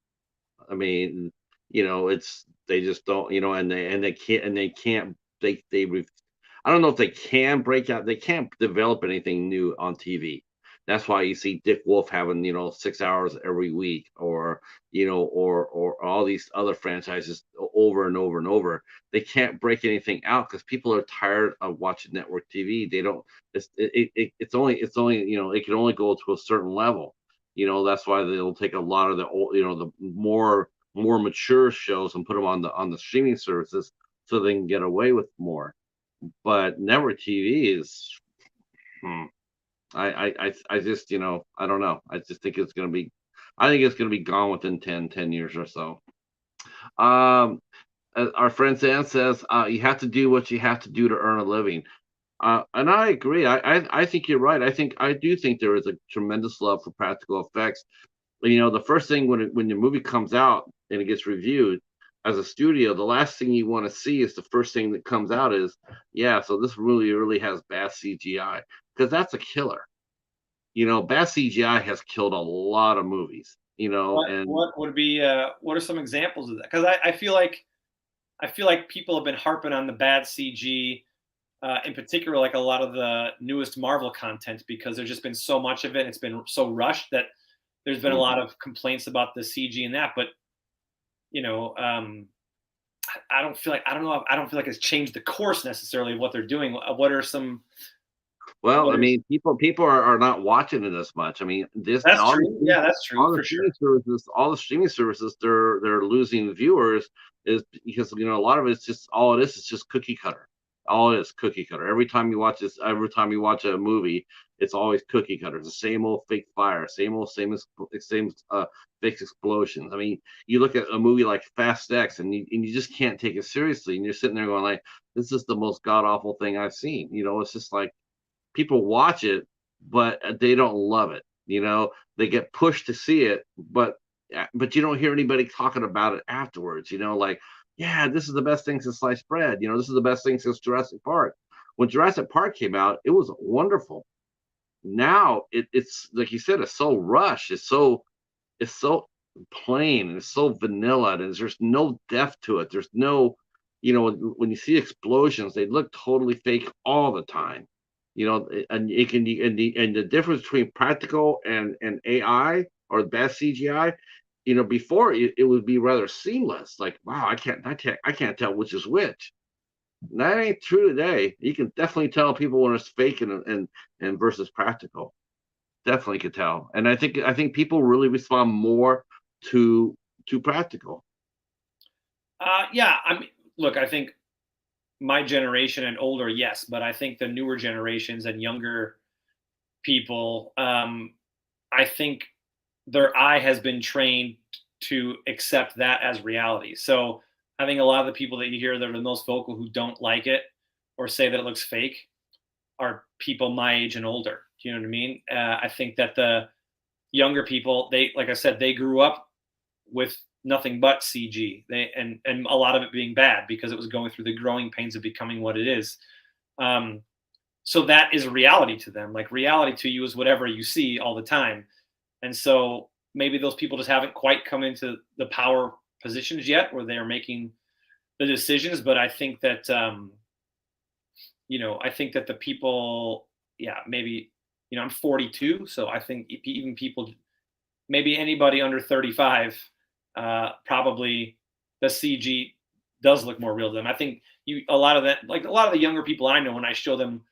I mean, they just don't, they can't. I don't know if they can break out. They can't develop anything new on TV. That's why you see Dick Wolf having 6 hours every week, or or all these other franchises over and over and over. They can't break anything out because people are tired of watching network TV. They don't. It's only it can only go to a certain level. That's why they'll take a lot of the old, the more mature shows and put them on the streaming services so they can get away with more. But network TV is. I just I don't know. I just think it's going to be gone within 10 years or so. Our friend Zan says you have to do what you have to do to earn a living. And I agree. I think you're right. I do think there is a tremendous love for practical effects. The first thing when your movie comes out and it gets reviewed as a studio, the last thing you want to see is the first thing that comes out is, yeah, so this really has bad CGI, because that's a killer. Bad CGI has killed a lot of movies. What would be what are some examples of that? Because I feel like people have been harping on the bad CG, in particular, like a lot of the newest Marvel content, because there's just been so much of it. It's been so rushed that there's been a lot of complaints about the CG and that. But I don't feel like it's changed the course necessarily of what they're doing. What are some? Well, I mean, people are not watching it as much. I mean, that's true. Yeah, that's true. All the streaming services, they're losing viewers is because a lot of it's just it's just cookie cutter. All it is cookie cutter. Every time you watch a movie, it's always cookie cutter. It's the same old fake fire, same fake explosions. I mean, you look at a movie like Fast X, and you just can't take it seriously, and you're sitting there going like, this is the most god awful thing I've seen. It's just like people watch it, but they don't love it. They get pushed to see it, but you don't hear anybody talking about it afterwards. Like, yeah, this is the best thing since sliced bread. This is the best thing since Jurassic Park. When Jurassic Park came out, it was wonderful. Now it's like you said, it's so rushed. It's so plain. It's so vanilla. And there's no depth to it. There's no when you see explosions, they look totally fake all the time. And it can and the difference between practical and AI or best CGI, before it would be rather seamless. Like, wow, I can't tell which is which. That ain't true today. You can definitely tell people when it's fake and versus practical. Definitely could tell. And I think people really respond more to practical. Yeah, I mean, look, I think my generation and older, yes, but I think the newer generations and younger people, I think their eye has been trained to accept that as reality. So I think a lot of the people that you hear that are the most vocal who don't like it or say that it looks fake are people my age and older. Do you know what I mean? I think that the younger people, they, like I said, they grew up with nothing but CG. And a lot of it being bad because it was going through the growing pains of becoming what it is. Um, so that is reality to them. Like reality to you is whatever you see all the time. And so maybe those people just haven't quite come into the power positions yet where they're making the decisions. But I think that, I think that the people, yeah, maybe, I'm 42. So I think even people, maybe anybody under 35, probably the CG does look more real to them. I think a lot of that, like a lot of the younger people I know, when I show them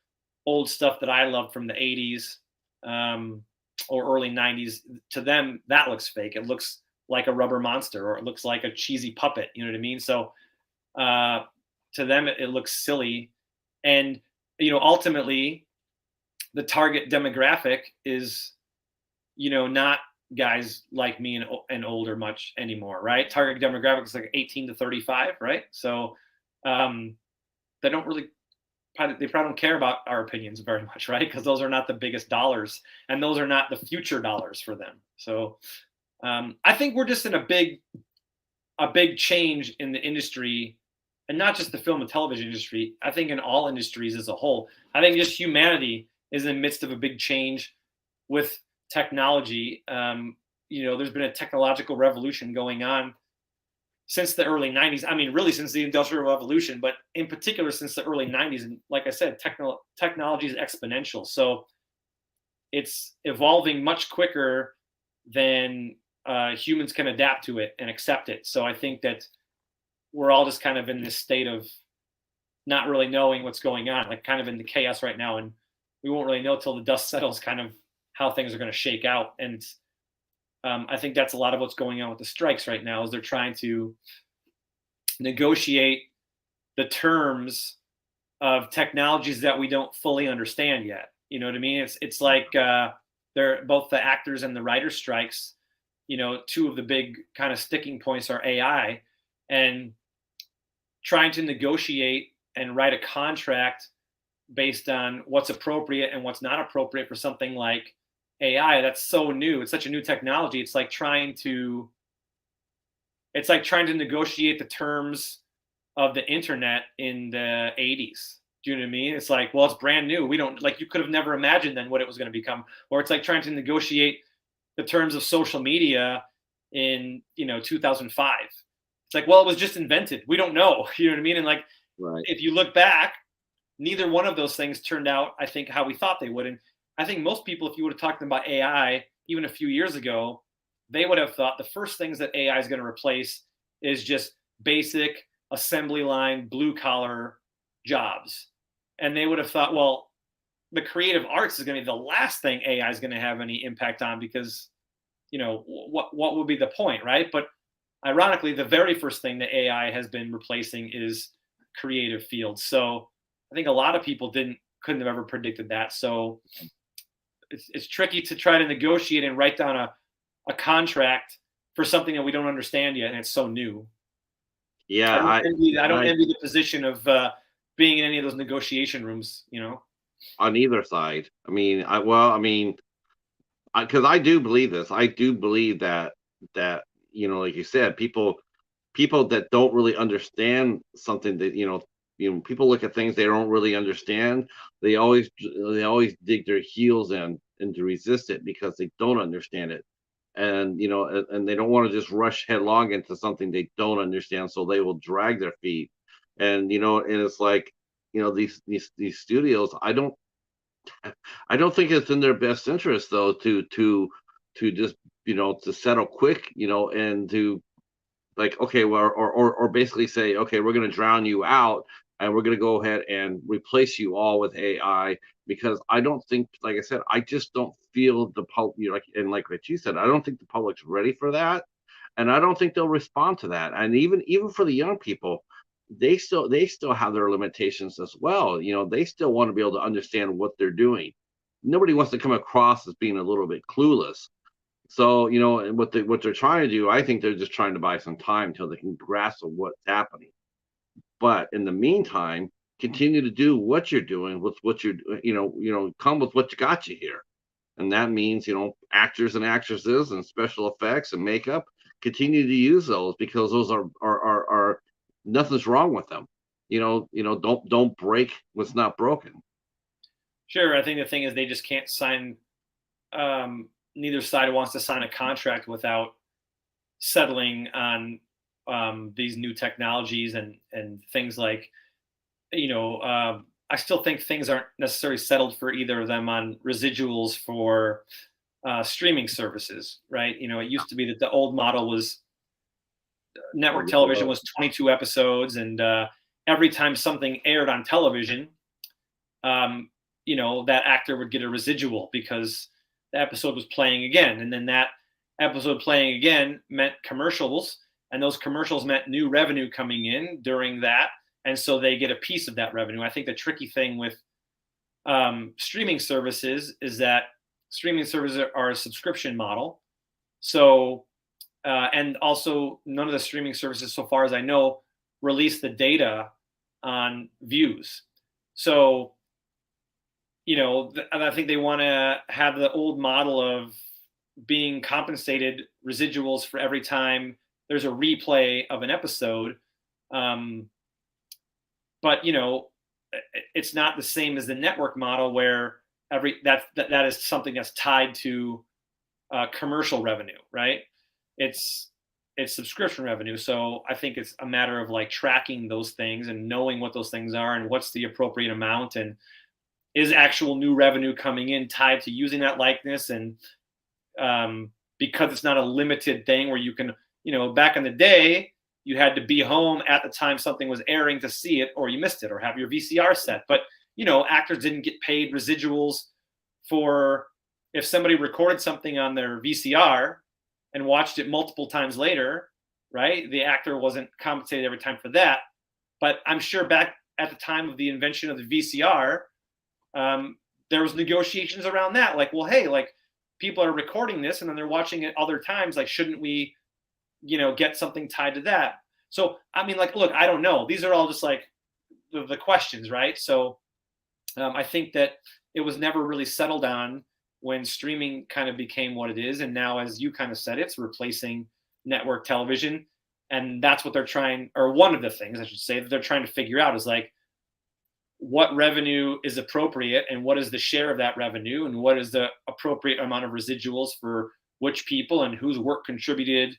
old stuff that I loved from the 80s, or early 90s, to them that looks fake. It looks like a rubber monster, or it looks like a cheesy puppet. You know what I mean? So to them it looks silly. And ultimately the target demographic is not guys like me and older much anymore, right? Target demographic is like 18 to 35, right? So they don't really, they probably don't care about our opinions very much, right? Because those are not the biggest dollars, and those are not the future dollars for them. So I think we're just in a big change in the industry, and not just the film and television industry. I think in all industries as a whole. I think just humanity is in the midst of a big change with technology. There's been a technological revolution going on since the early 90s. I mean, really since the Industrial Revolution, but in particular since the early 90s. And like I said, technology is exponential. So it's evolving much quicker than humans can adapt to it and accept it. So I think that we're all just kind of in this state of not really knowing what's going on, like kind of in the chaos right now. And we won't really know till the dust settles kind of how things are going to shake out. And I think that's a lot of what's going on with the strikes right now, is they're trying to negotiate the terms of technologies that we don't fully understand yet. You know what I mean? It's like they're both the actors and the writers strikes. Two of the big kind of sticking points are AI, and trying to negotiate and write a contract based on what's appropriate and what's not appropriate for something like AI. That's so new. It's such a new technology. It's like trying to negotiate the terms of the internet in the 80s. Do you know what I mean? It's like, well, it's brand new. We don't, like, you could have never imagined then what it was going to become. Or it's like trying to negotiate the terms of social media in 2005. It's like, well, it was just invented. We don't know. You know what I mean? And like, Right. if you look back, neither one of those things turned out, I think, how we thought they would. And I think most people, if you would have talked to them about AI even a few years ago, they would have thought the first things that AI is going to replace is just basic assembly line, blue collar jobs. And they would have thought, well, the creative arts is going to be the last thing AI is going to have any impact on, because, what would be the point, right? But ironically, the very first thing that AI has been replacing is creative fields. So I think a lot of people couldn't have ever predicted that. So it's tricky to try to negotiate and write down a contract for something that we don't understand yet, and it's so new. Yeah, I don't envy the position of being in any of those negotiation rooms. on either side. I mean, because I do believe this. I do believe that like you said, people that don't really understand something, that people look at things they don't really understand. They always dig their heels in and to resist it because they don't understand it, and and they don't want to just rush headlong into something they don't understand. So they will drag their feet, And and it's like, these studios, I don't think it's in their best interest though to just to settle quick, and to, like, okay, well, or basically say, okay, we're going to drown you out, and we're going to go ahead and replace you all with AI. Because I don't think, like I said, I just don't feel the public, like, and like what you said, I don't think the public's ready for that, and I don't think they'll respond to that. And even for the young people, they still have their limitations as well. They still want to be able to understand what they're doing. Nobody wants to come across as being a little bit clueless. So, and what they're trying to do, I think they're just trying to buy some time until they can grasp of what's happening. But in the meantime, continue to do what you're doing with what you're, come with what got you here. And that means, actors and actresses and special effects and makeup, continue to use those, because those are nothing's wrong with them. Don't break what's not broken. Sure. I think the thing is they just can't sign. Neither side wants to sign a contract without settling on these new technologies and things like, I still think things aren't necessarily settled for either of them on residuals for streaming services, right? It used to be that the old model was network television was 22 episodes, and every time something aired on television, that actor would get a residual because the episode was playing again, and then that episode playing again meant commercials, and those commercials meant new revenue coming in during that, and so they get a piece of that revenue. I think the tricky thing with streaming services is that streaming services are a subscription model. So, and also none of the streaming services, so far as I know, release the data on views. So, I think they want to have the old model of being compensated residuals for every time there's a replay of an episode. But it's not the same as the network model where that is something that's tied to commercial revenue, right? It's subscription revenue. So I think it's a matter of like tracking those things and knowing what those things are and what's the appropriate amount, and is actual new revenue coming in tied to using that likeness. And because it's not a limited thing where you can, back in the day, you had to be home at the time something was airing to see it, or you missed it, or have your VCR set. But, actors didn't get paid residuals for if somebody recorded something on their VCR and watched it multiple times later, right? The actor wasn't compensated every time for that. But I'm sure back at the time of the invention of the VCR, there was negotiations around that. Like, well, hey, like people are recording this and then they're watching it other times. Like, shouldn't we, get something tied to that? So, I mean, like, look, I don't know. These are all just like the questions, right? So I think that it was never really settled on when streaming kind of became what it is. And now, as you kind of said, it's replacing network television. And that's what they're trying, or one of the things I should say that they're trying to figure out is like, what revenue is appropriate and what is the share of that revenue and what is the appropriate amount of residuals for which people and whose work contributed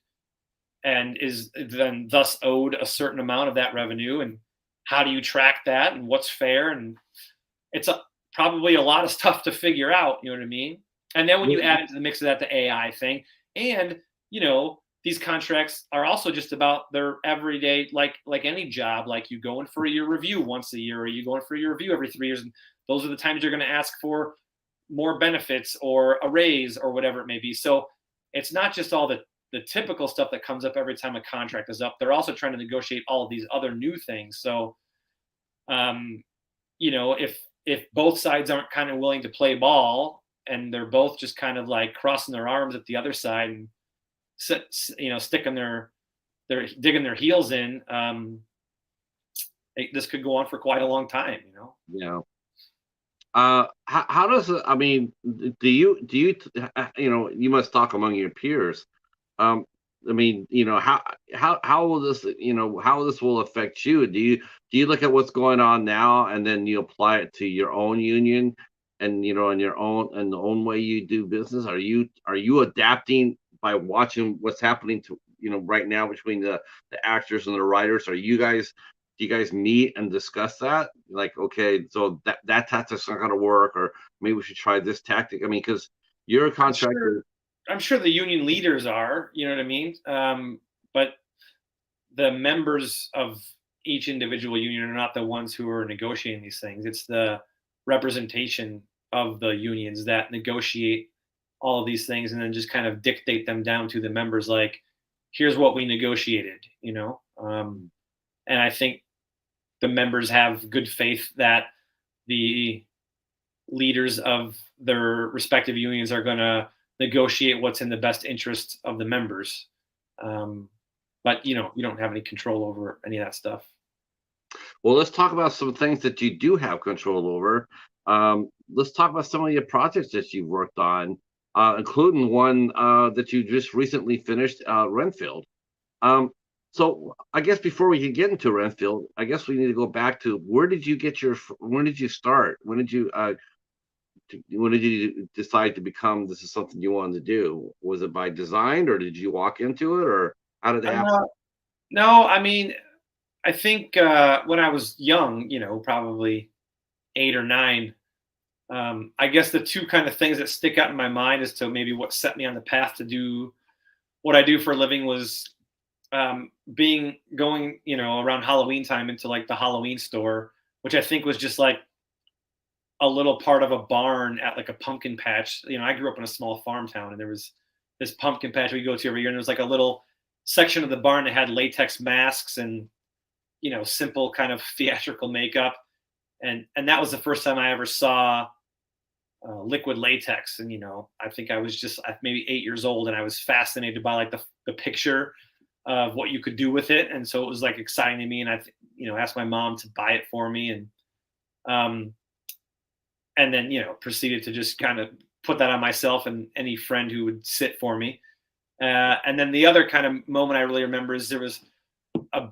and is then thus owed a certain amount of that revenue, and how do you track that and what's fair? And it's probably a lot of stuff to figure out, you know what I mean? And then when you add into the mix of that the AI thing, and these contracts are also just about their everyday, like any job, like you going for your review once a year, or you going for your review every 3 years. And those are the times you're going to ask for more benefits or a raise or whatever it may be. So it's not just all the typical stuff that comes up every time a contract is up. They're also trying to negotiate all of these other new things. So, if both sides aren't kind of willing to play ball and they're both just kind of like crossing their arms at the other side and sticking they're digging their heels in, this could go on for quite a long time, Yeah. How does it, I mean, do you you must talk among your peers. I mean, how will this, how this will affect you? Do you look at what's going on now and then you apply it to your own union and and the own way you do business? Are you adapting by watching what's happening to right now between the actors and the writers? Are you guys do you guys meet and discuss that? Like, okay, so that tactic's not going to work, or maybe we should try this tactic. I mean, because you're a I'm sure contractor. I'm sure the union leaders are, you know what I mean? But the members of each individual union are not the ones who are negotiating these things. It's the representation of the unions that negotiate all of these things and then just kind of dictate them down to the members like, here's what we negotiated, you know? And I think the members have good faith that the leaders of their respective unions are going to negotiate what's in the best interest of the members. But you don't have any control over any of that stuff. Well, let's talk about some things that you do have control over. Let's talk about some of your projects that you've worked on, including one that you just recently finished, Renfield. So I guess before we can get into Renfield, I guess we need to go back to where did you when did you start? When did you decide to become this is something you wanted to do? Was it by design, or did you walk into it, or how did it happen? No, I mean, I think when I was young, probably 8 or 9, I guess the two kind of things that stick out in my mind as to maybe what set me on the path to do what I do for a living was going around Halloween time into like the Halloween store, which I think was just like a little part of a barn at like a pumpkin patch. I grew up in a small farm town, and there was this pumpkin patch we go to every year, and there was like a little section of the barn that had latex masks and simple kind of theatrical makeup, and that was the first time I ever saw liquid latex. And I think I was just maybe 8 years old, and I was fascinated by like the picture of what you could do with it, and so it was like exciting to me. And I asked my mom to buy it for me, and then proceeded to just kind of put that on myself and any friend who would sit for me. And then the other kind of moment I really remember is there was a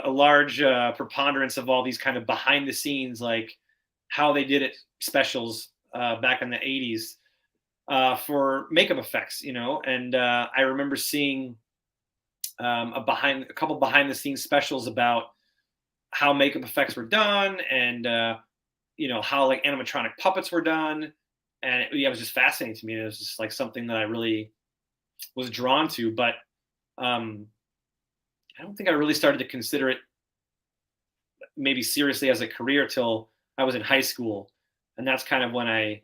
large preponderance of all these kind of behind the scenes, like how they did it specials back in the 80s for makeup effects, and I remember seeing a couple behind the scenes specials about how makeup effects were done, and how like animatronic puppets were done. And it was just fascinating to me. It was just like something that I really was drawn to, but I don't think I really started to consider it maybe seriously as a career till I was in high school. And that's kind of when I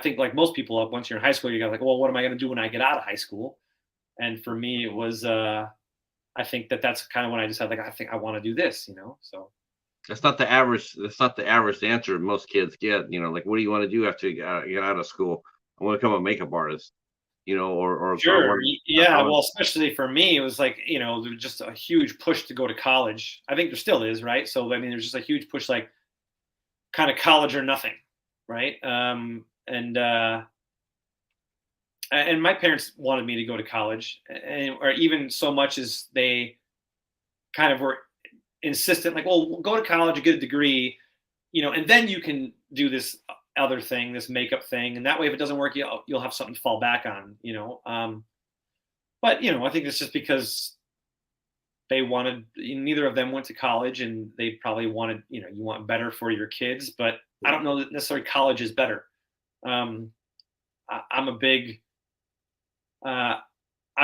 think like most people, once you're in high school, you got like, well, what am I going to do when I get out of high school? And for me, it was, I think that's kind of when I decided, like, I think I want to do this, so. That's not the average answer most kids get. Like, what do you want to do after you get out of school? I want to become a makeup artist. Or sure, yeah. Well, especially for me, it was like there was just a huge push to go to college. I think there still is, right? So I mean, there's just a huge push, like kind of college or nothing, right? And my parents wanted me to go to college, or even so much as they kind of were insistent, like, well, go to college and get a degree, and then you can do this other thing, this makeup thing, and that way, if it doesn't work, you'll have something to fall back on, But I think it's just because they wanted. Neither of them went to college, and they probably wanted, you want better for your kids. But I don't know that necessarily college is better. I'm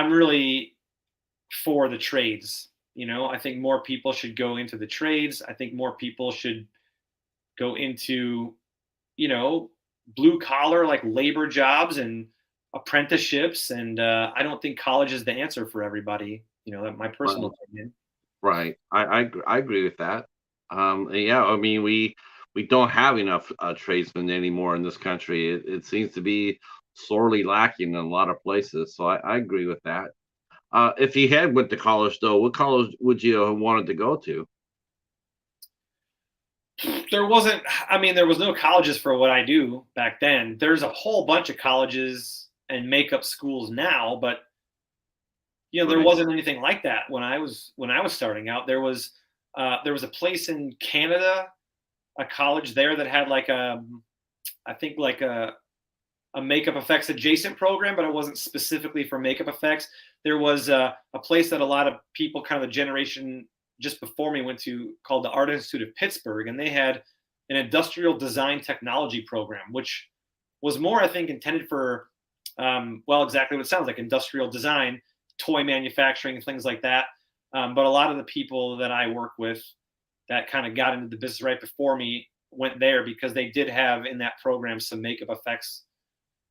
really for the trades. I think more people should go into the trades. I think more people should go into, blue collar, like labor jobs and apprenticeships. And I don't think college is the answer for everybody. That's my personal opinion. Right. I agree with that. Yeah, I mean, we don't have enough tradesmen anymore in this country. It seems to be sorely lacking in a lot of places. So I agree with that. If you had went to college, though, what college would you have wanted to go to? There was no colleges for what I do back then. There's a whole bunch of colleges and makeup schools now, but there wasn't anything like that when I was starting out. There was a place in Canada, a college there that had like a makeup effects adjacent program, but it wasn't specifically for makeup effects. There was a place that a lot of people, kind of the generation just before me went to called the Art Institute of Pittsburgh, and they had an industrial design technology program, which was more, I think, intended for, well, exactly what it sounds like, industrial design, toy manufacturing, things like that. But a lot of the people that I work with that kind of got into the business right before me went there because they did have in that program some makeup effects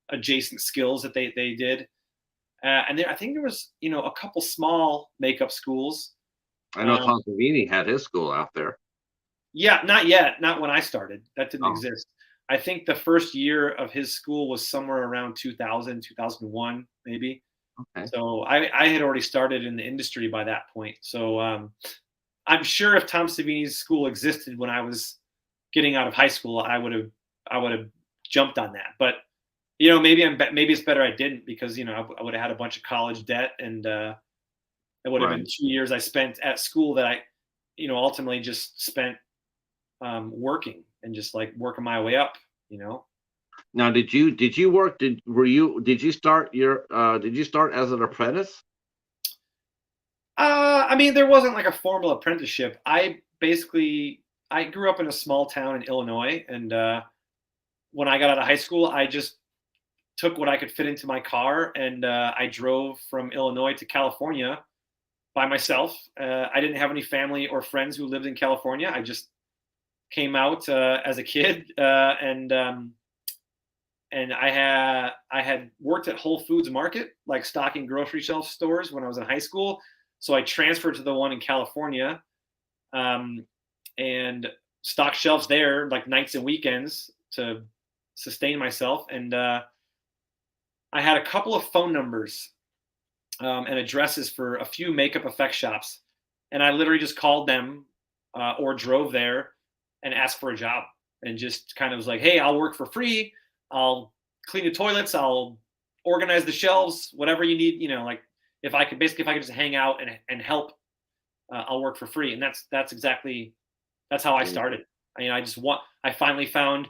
adjacent skills that they did. And there, I think there was, a couple small makeup schools. I know Tom Savini had his school out there. Yeah, not yet. Not when I started. That didn't Oh. exist. I think the first year of his school was somewhere around 2000, 2001, maybe. Okay. So I had already started in the industry by that point. So I'm sure if Tom Savini's school existed when I was getting out of high school, I would have jumped on that. But maybe it's better I didn't, because I would have had a bunch of college debt, and it would have been 2 years I spent at school that I ultimately just spent working and just like working my way up. Now, did you work? Did you start as an apprentice? I mean, there wasn't like a formal apprenticeship. I grew up in a small town in Illinois, and when I got out of high school, I just took what I could fit into my car, and I drove from Illinois to California by myself. I didn't have any family or friends who lived in California. I just came out as a kid, and I had worked at Whole Foods Market, like stocking grocery shelf stores when I was in high school. So I transferred to the one in California, and stocked shelves there like nights and weekends to sustain myself. And I had a couple of phone numbers and addresses for a few makeup effect shops, and I literally just called them or drove there and asked for a job, and just kind of was like, hey, I'll work for free. I'll clean the toilets. I'll organize the shelves, whatever you need. Like if I could just hang out and help, I'll work for free. And that's how I started. I finally found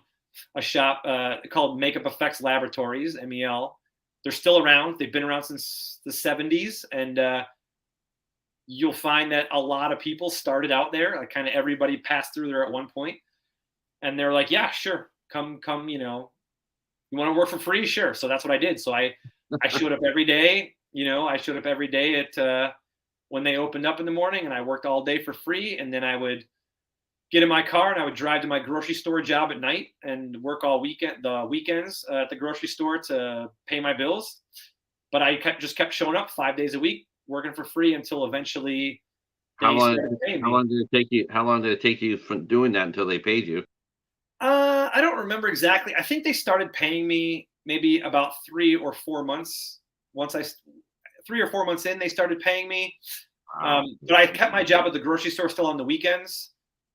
a shop called Makeup Effects Laboratories, MEL. They're still around. They've been around since the 70s. And you'll find that a lot of people started out there. Like kind of everybody passed through there at one point. And they're like, yeah, sure. Come, you want to work for free? Sure. So that's what I did. So I showed up every day. I showed up every day at when they opened up in the morning, and I worked all day for free. And then I would get in my car and I would drive to my grocery store job at night and work all weekends at the grocery store to pay my bills. But I just kept showing up 5 days a week, working for free until eventually How long did it take you from doing that until they paid you? I don't remember exactly. I think they started paying me maybe about 3 or 4 months. 3 or 4 months in, they started paying me. But I kept my job at the grocery store still on the weekends.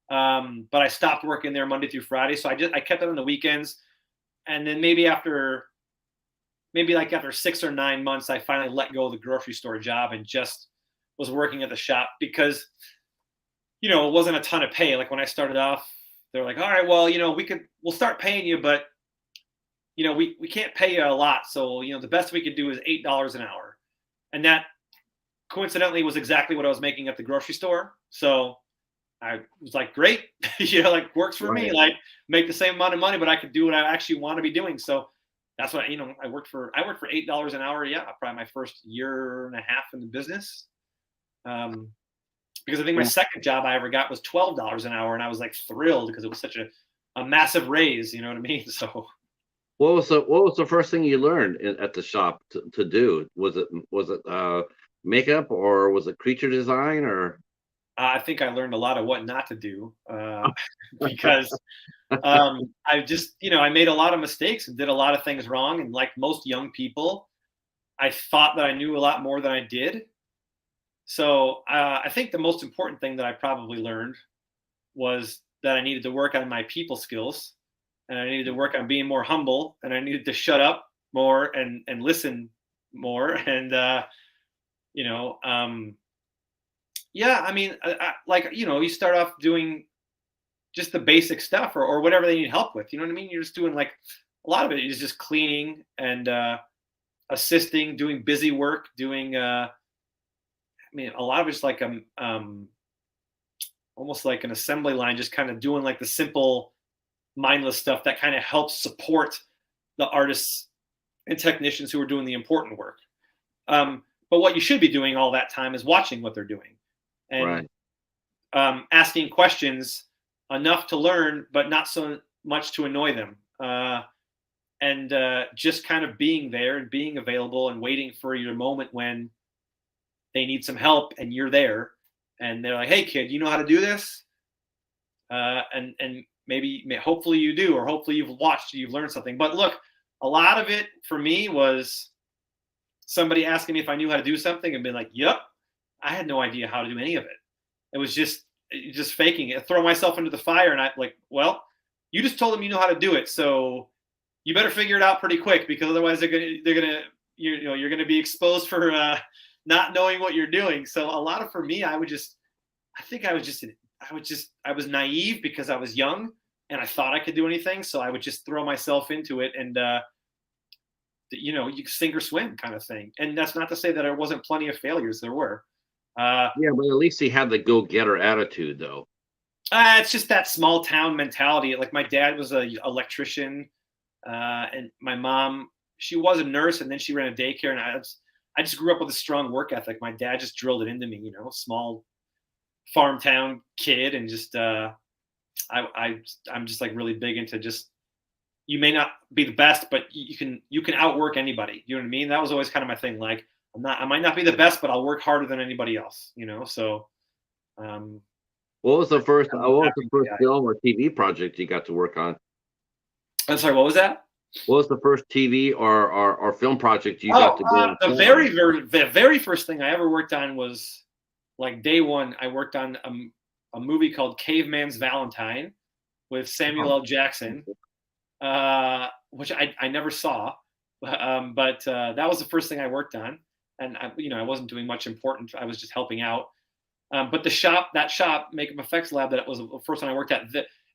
But I stopped working there Monday through Friday. So I kept it on the weekends. And then maybe after 6 or 9 months, I finally let go of the grocery store job and just was working at the shop, because, it wasn't a ton of pay. Like when I started off, they're like, all right, well, we'll start paying you, but we can't pay you a lot. So, the best we could do is $8 an hour. And that coincidentally was exactly what I was making at the grocery store. So I was like, great, like works for me, like make the same amount of money, but I could do what I actually want to be doing. So that's what, I worked for $8 an hour. Yeah. Probably my first year and a half in the business. Because I think my second job I ever got was $12 an hour. And I was like thrilled because it was such a massive raise, you know what I mean? So what was the first thing you learned at the shop to do? Was it makeup, or was it creature design, or? I think I learned a lot of what not to do because I just, I made a lot of mistakes and did a lot of things wrong. And like most young people, I thought that I knew a lot more than I did. So I think the most important thing that I probably learned was that I needed to work on my people skills, and I needed to work on being more humble, and I needed to shut up more and listen more. And, yeah, I mean, you start off doing just the basic stuff or whatever they need help with. You know what I mean? You're just doing like a lot of it is just cleaning and assisting, doing busy work, doing, a lot of it's like almost like an assembly line, just kind of doing like the simple, mindless stuff that kind of helps support the artists and technicians who are doing the important work. But what you should be doing all that time is watching what they're doing and asking questions enough to learn, but not so much to annoy them. And just kind of being there and being available and waiting for your moment when they need some help and you're there. And they're like, hey, kid, you know how to do this? And maybe, hopefully you do, or hopefully you've watched, you've learned something. But look, a lot of it for me was somebody asking me if I knew how to do something and being like, yep, I had no idea how to do any of it. It was just faking it, throw myself into the fire. And I like, well, you just told them you know how to do it. So you better figure it out pretty quick, because otherwise you're gonna be exposed for not knowing what you're doing. So a lot of, for me, I was naive because I was young and I thought I could do anything. So I would just throw myself into it and, you sink or swim kind of thing. And that's not to say that there wasn't plenty of failures. There were. Yeah, but at least he had the go-getter attitude, though. It's just that small town mentality. Like my dad was an electrician, and my mom, she was a nurse, and then she ran a daycare. And I just grew up with a strong work ethic. My dad just drilled it into me, small farm town kid, and just I'm just like really big into just, you may not be the best, but you can outwork anybody. You know what I mean? That was always kind of my thing. Like I might not be the best, but I'll work harder than anybody else. So. What was the first film or TV project you got to work on? I'm sorry, what was that? What was the first TV or film project you got to go on? The very first thing I ever worked on was like day one. I worked on a movie called Caveman's Valentine with Samuel L. Jackson, which I never saw, but that was the first thing I worked on, and I wasn't doing much important. I was just helping out. But that shop, Makeup Effects Lab, that was the first one I worked at.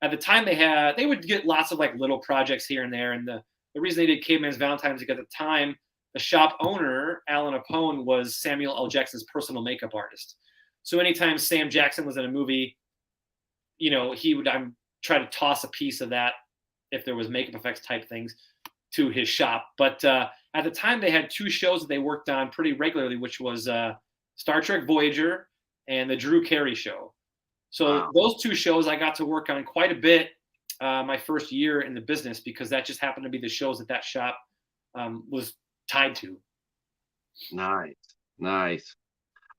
At the time, they would get lots of like little projects here and there. And the reason they did Caveman's Valentine is because at the time, the shop owner, Alan Apone, was Samuel L. Jackson's personal makeup artist. So anytime Sam Jackson was in a movie, he would try to toss a piece of that, if there was makeup effects type things, to his shop. But at the time, they had two shows that they worked on pretty regularly, which was Star Trek Voyager and the Drew Carey Show. So those two shows I got to work on quite a bit my first year in the business, because that just happened to be the shows that shop was tied to. Nice.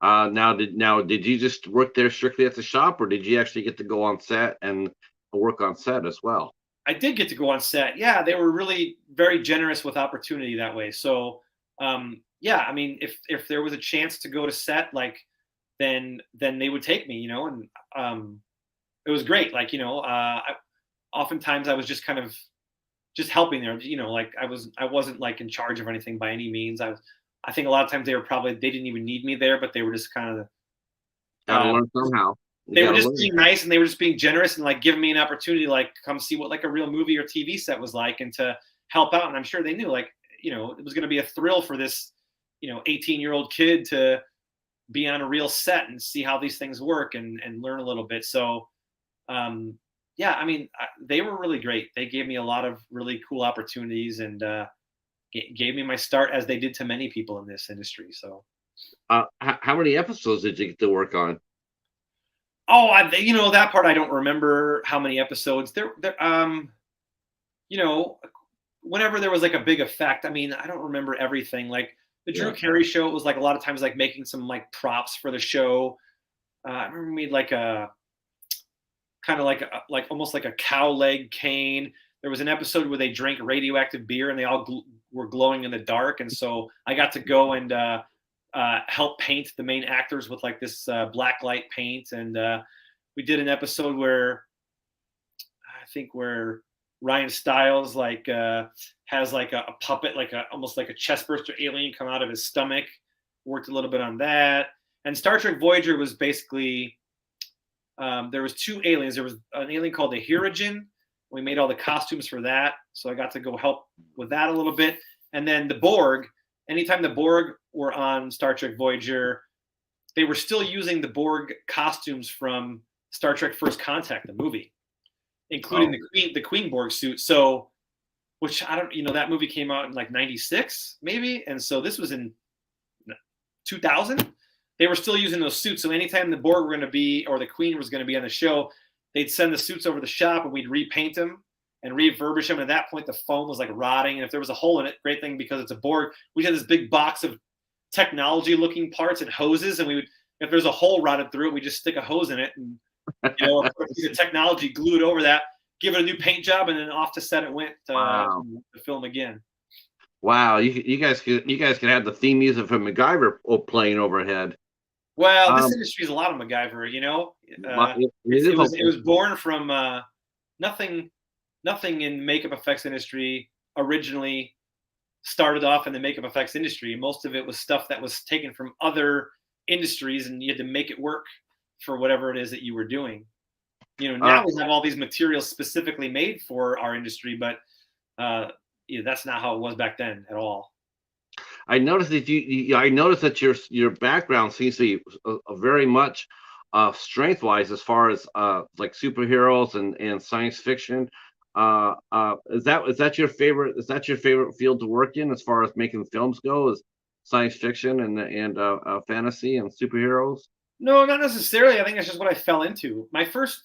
Now did you just work there strictly at the shop, or did you actually get to go on set and work on set as well? I did get to go on set. Yeah, they were really very generous with opportunity that way. So yeah, I mean, if there was a chance to go to set, like, then they would take me, and it was great. Like, oftentimes I was just kind of just helping there, like I wasn't like in charge of anything by any means. I think a lot of times they didn't even need me there, but they were just kind of gotta learn somehow. They were just being nice, and they were just being generous and like giving me an opportunity to like come see what like a real movie or TV set was like, and to help out. And I'm sure they knew, like, it was going to be a thrill for this, 18-year-old kid to be on a real set and see how these things work and learn a little bit. So, yeah, I mean, they were really great. They gave me a lot of really cool opportunities, and gave me my start, as they did to many people in this industry. So, how many episodes did you get to work on? Oh, that part I don't remember how many episodes there. Whenever there was like a big effect, I mean, I don't remember everything. Like the Drew Carey Show, it was like a lot of times like making some like props for the show. I remember we made like a kind of like almost like a cow leg cane. There was an episode where they drank radioactive beer and they all were glowing in the dark, and so I got to go and help paint the main actors with like this black light paint. And we did an episode where Ryan Stiles like has like a puppet, like almost like a chest burster alien come out of his stomach. Worked a little bit on that. And Star Trek Voyager was basically there was two aliens. There was an alien called the Hirogen. We made all the costumes for that, so I got to go help with that a little bit. And then the Borg. Anytime the Borg were on Star Trek Voyager, they were still using the Borg costumes from Star Trek First Contact, the movie, including the Queenborg suit. So, which I don't, that movie came out in like 96 maybe. And so this was in 2000. They were still using those suits. So anytime the Borg were going to be, or the Queen was going to be on the show, they'd send the suits over to the shop and we'd repaint them and refurbish them. And at that point, the foam was like rotting. And if there was a hole in it, great thing, because it's a Borg, we had this big box of technology looking parts and hoses. And we would, if there's a hole rotted through it, we just stick a hose in it and, the technology, glue it over that, give it a new paint job, and then off to set it went to film again. Wow, you guys could have the theme music from MacGyver playing overhead. Well, this industry is a lot of MacGyver, it was born from nothing in makeup effects industry originally started off in the makeup effects industry. Most of it was stuff that was taken from other industries, and you had to make it work for whatever it is that you were doing. Now we have all these materials specifically made for our industry, but that's not how it was back then at all. I noticed that I noticed that your background seems to be very much strength-wise as far as like superheroes and science fiction. Is that your favorite? Is that your favorite field to work in as far as making films go? Is science fiction and fantasy and superheroes? No, not necessarily. I think that's just what I fell into. My first,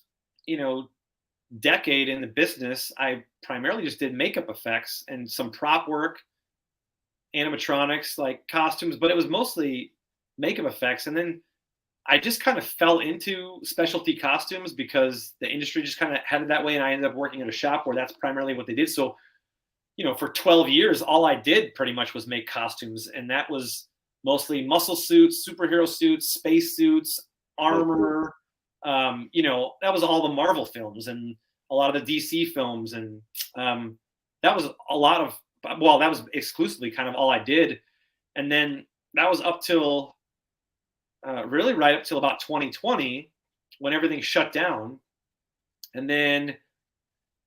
decade in the business, I primarily just did makeup effects and some prop work, animatronics, like costumes, but it was mostly makeup effects. And then I just kind of fell into specialty costumes because the industry just kind of headed that way. And I ended up working at a shop where that's primarily what they did. So, for 12 years, all I did pretty much was make costumes. And that was mostly muscle suits, superhero suits, space suits, armor. That was all the Marvel films and a lot of the DC films. And that was that was exclusively kind of all I did. And then that was up till really right up till about 2020 when everything shut down. And then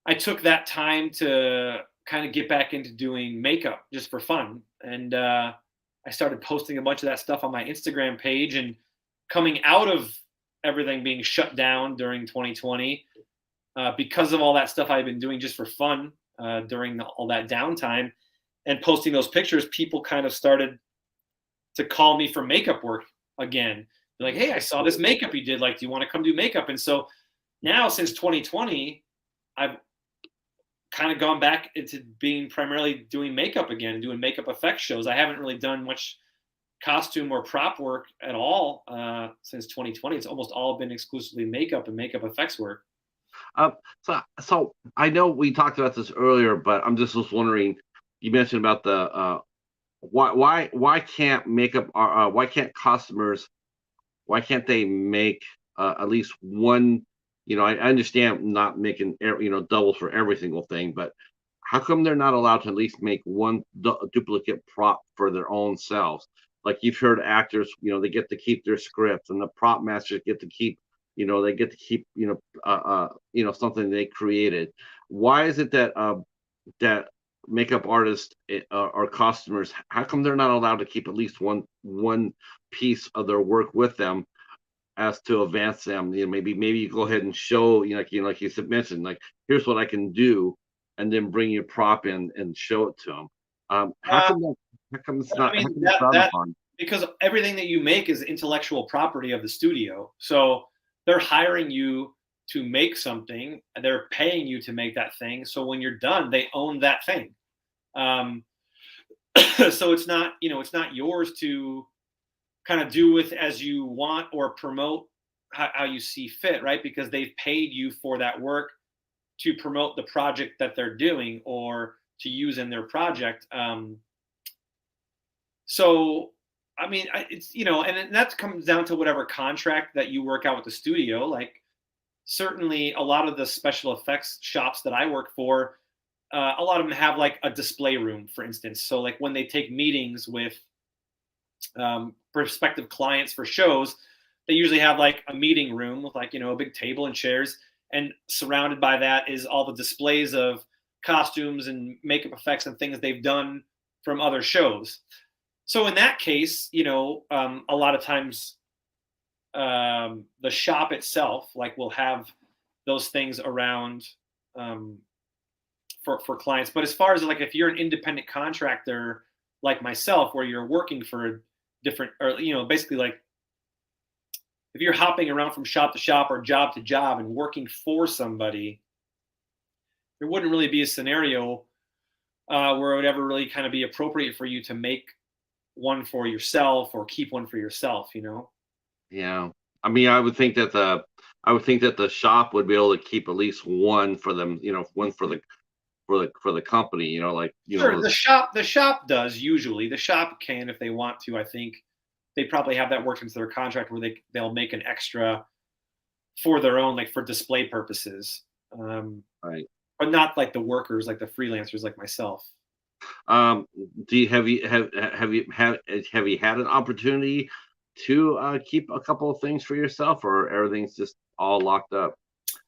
I took that time to kind of get back into doing makeup just for fun. And I started posting a bunch of that stuff on my Instagram page. And coming out of everything being shut down during 2020, because of all that stuff I've been doing just for fun during all that downtime and posting those pictures, people kind of started to call me for makeup work again. They're like, hey, I saw this makeup you did. Like, do you want to come do makeup? And so now since 2020, I've kind of gone back into being primarily doing makeup again, doing makeup effects shows. I haven't really done much costume or prop work at all since 2020. It's almost all been exclusively makeup and makeup effects work. So I know we talked about this earlier, but I'm just was wondering. You mentioned about the why can't makeup why can't customers, why can't they make at least one? I understand not making doubles for every single thing, but how come they're not allowed to at least make one duplicate prop for their own selves? Like you've heard actors, they get to keep their scripts, and the prop masters get to keep, they get to keep, something they created. Why is it that that makeup artists or customers, how come they're not allowed to keep at least one piece of their work with them as to advance them? Maybe you go ahead and show, like you mentioned, like here's what I can do, and then bring your prop in and show it to them. How come it's not? Because everything that you make is intellectual property of the studio. So they're hiring you to make something, and they're paying you to make that thing. So when you're done, they own that thing. So it's not, it's not yours to kind of do with as you want or promote how you see fit, right? Because they've paid you for that work to promote the project that they're doing or to use in their project. So, I mean, it's, and that comes down to whatever contract that you work out with the studio. Like, certainly a lot of the special effects shops that I work for, a lot of them have like a display room, for instance. So like when they take meetings with prospective clients for shows, they usually have like a meeting room with like, a big table and chairs, and surrounded by that is all the displays of costumes and makeup effects and things they've done from other shows. So in that case, a lot of times the shop itself, like, will have those things around for clients. But as far as like if you're an independent contractor like myself, where you're working for a different, or basically like if you're hopping around from shop to shop or job to job and working for somebody, there wouldn't really be a scenario where it would ever really kind of be appropriate for you to make one for yourself or keep one for yourself, Yeah. I mean, I would think that the shop would be able to keep at least one for them, one for the company, like, Sure, the shop does usually. The shop can if they want to. I think they probably have that worked into their contract where they'll make an extra for their own, like for display purposes. right. But not like the workers, like the freelancers like myself. Do you have you had an opportunity to keep a couple of things for yourself, or everything's just all locked up?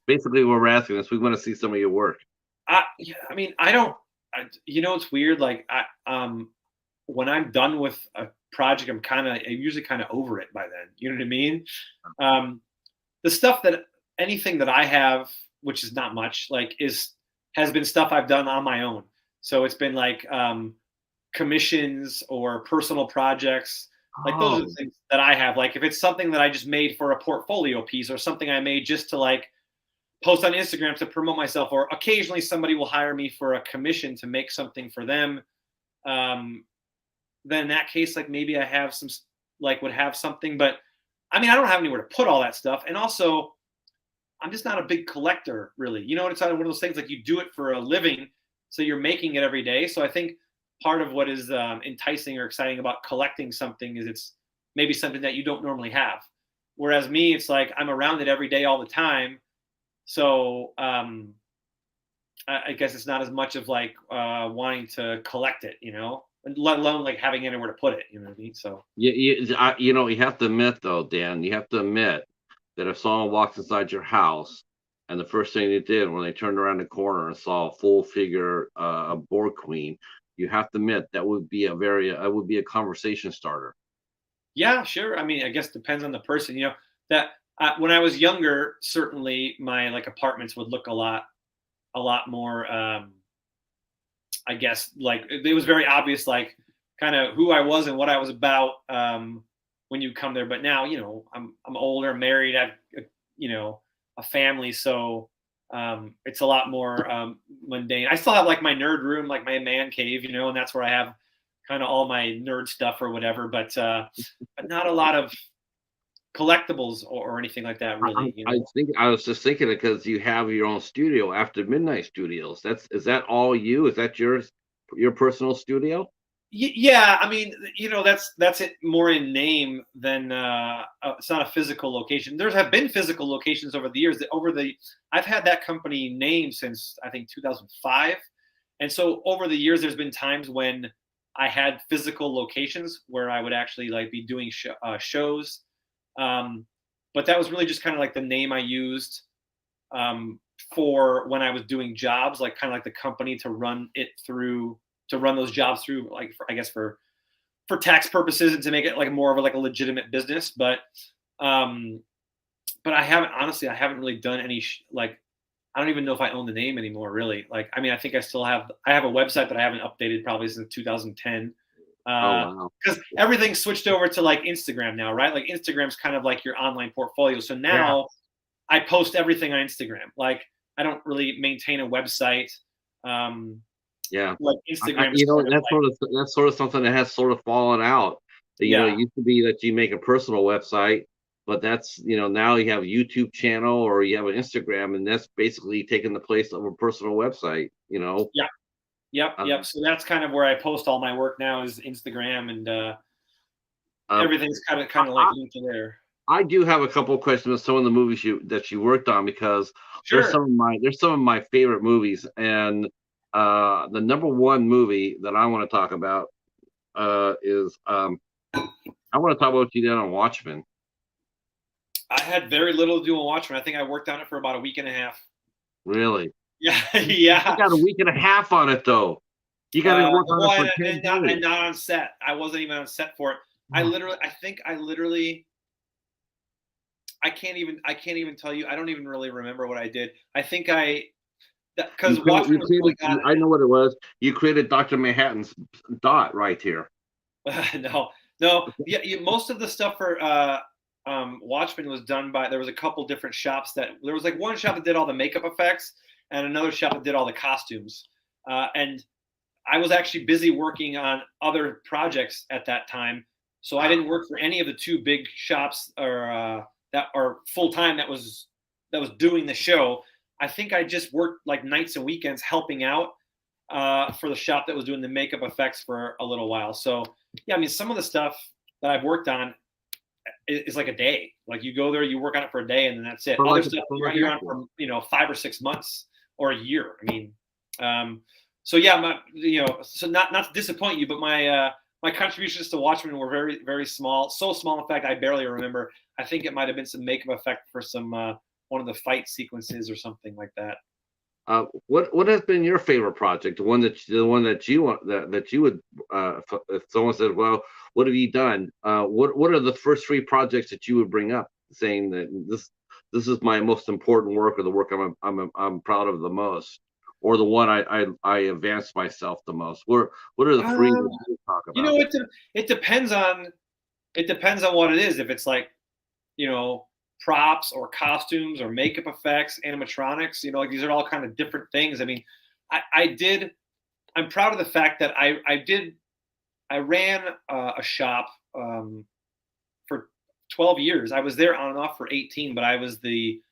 Basically, what we're asking is we want to see some of your work. Yeah, I mean, I don't. It's weird. Like, when I'm done with a project, I'm usually kind of over it by then. You know what I mean? The stuff anything that I have, which is not much, like has been stuff I've done on my own. So it's been like commissions or personal projects. Like those are the Oh, things that I have. Like if it's something that I just made for a portfolio piece or something I made just to like post on Instagram to promote myself, or occasionally somebody will hire me for a commission to make something for them. Then in that case, like maybe I have would have something, but I mean, I don't have anywhere to put all that stuff. And also I'm just not a big collector really. It's one of those things like you do it for a living. So you're making it every day. So I think part of what is enticing or exciting about collecting something is it's maybe something that you don't normally have. Whereas me, it's like I'm around it every day all the time. So I guess it's not as much of like wanting to collect it, let alone like having anywhere to put it. You know what I mean? So you have to admit though, Dan, you have to admit that if someone walks inside your house and the first thing they did when they turned around the corner and saw a full figure board queen, you have to admit that would be a conversation starter. yeah, sure. I mean, I guess depends on the person. That when I was younger, certainly my like apartments would look a lot more. I guess like it was very obvious, like kind of who I was and what I was about when you come there. But now, I'm older, married, I've a family, so it's a lot more mundane. I still have like my nerd room, like my man cave, and that's where I have kind of all my nerd stuff or whatever. But not a lot of collectibles or anything like that, really. I was just thinking it because you have your own studio, After Midnight Studios. Is that all you? Is that your personal studio? Yeah, I mean, that's it more in name than it's not a physical location. There have been physical locations over the years. I've had that company name since I think 2005, and so over the years, there's been times when I had physical locations where I would actually like be doing shows. But that was really just kind of like the name I used for when I was doing jobs, like kind of like the company to run those jobs through, like I guess for tax purposes and to make it like more of a legitimate business. But I haven't really done any like I don't even know if I own the name anymore, really. Like, I mean, I think I have a website that I haven't updated probably since 2010. Oh wow! Because everything switched over to like Instagram now, right? Like Instagram's kind of like your online portfolio. So Yeah, now I post everything on Instagram. Like I don't really maintain a website. yeah. Like Instagram is kind of That's sort of something that has sort of fallen out. yeah, It used to be that you make a personal website, but that's now you have a YouTube channel or you have an Instagram, and that's basically taking the place of a personal website. yeah, yep. Um, So that's kind of where I post all my work now is Instagram, and uh, everything's kind of like I, linked to there. I do have a couple of questions on some of the movies that you worked on because Sure. there's some of my favorite movies, and the number one movie that I want to talk about is I want to talk about what you did on Watchmen. I had very little to do on Watchmen. I think I worked on it for about a week and a half. Really, Yeah, you yeah. got a week and a half on it though. You got to work on it Well, for and, 10 and not days. and not on set. I wasn't even on set for it. I think I literally I can't even tell you. I don't even really remember what I did. I think You because created, Watchmen you was created, going I know what it was. You created Dr. Manhattan's dot right here. on. No. Yeah, most of the stuff for Watchmen was done by. There was a couple different shops there was like one shop that did all the makeup effects, and another shop that did all the costumes. And I was actually busy working on other projects at that time, so I didn't work for any of the two big shops or that are full time that was doing the show. I think I just worked like nights and weekends helping out for the shop that was doing the makeup effects for a little while. So yeah, I mean, some of the stuff that I've worked on is like a day. Like you go there, you work on it for a day, and then that's it. Other stuff you're on for 5 or 6 months or a year. I mean, so yeah, so not to disappoint you, but my contributions to Watchmen were very, very small. So small, in fact, I barely remember. I think it might have been some makeup effect for some one of the fight sequences or something like that. What has been your favorite project? The one that you want that you would if someone said, "Well, what have you done?" What are the first three projects that you would bring up, saying that this is my most important work, or the work I'm proud of the most, or the one I advanced myself the most? What are the three that you talk You about? know, it depends on what it is. If it's like, props or costumes or makeup effects, animatronics, like these are all kind of different things. I mean, I'm proud of the fact that I ran a shop for 12 years. I was there on and off for 18, but I was the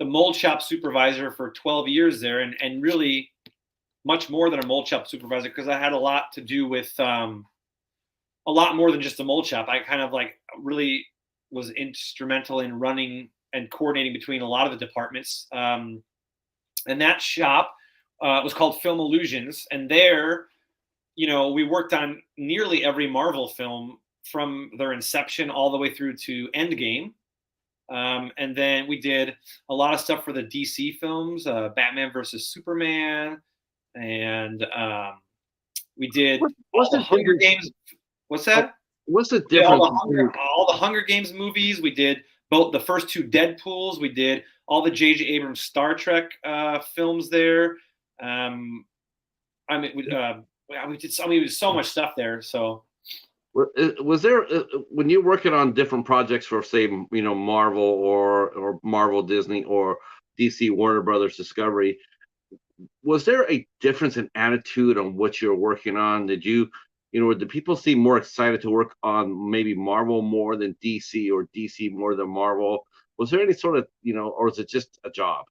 mold shop supervisor for 12 years there, and really much more than a mold shop supervisor, because I had a lot to do with a lot more than just a mold shop. I kind of like really was instrumental in running and coordinating between a lot of the departments. And that shop was called Film Illusions. And there, we worked on nearly every Marvel film from their inception all the way through to Endgame. And then we did a lot of stuff for the DC films, Batman versus Superman. And we did all the Hunger Games. What's that? What's the difference? All the Hunger Games movies. We did both the first two Deadpools. We did all the J.J. Abrams Star Trek films there. I mean, we did so much stuff there. So, was there when you're working on different projects for, say, Marvel or Marvel Disney or DC Warner Brothers Discovery? Was there a difference in attitude on what you're working on? Did people seem more excited to work on maybe Marvel more than DC, or DC more than Marvel? Was there any sort of, or is it just a job?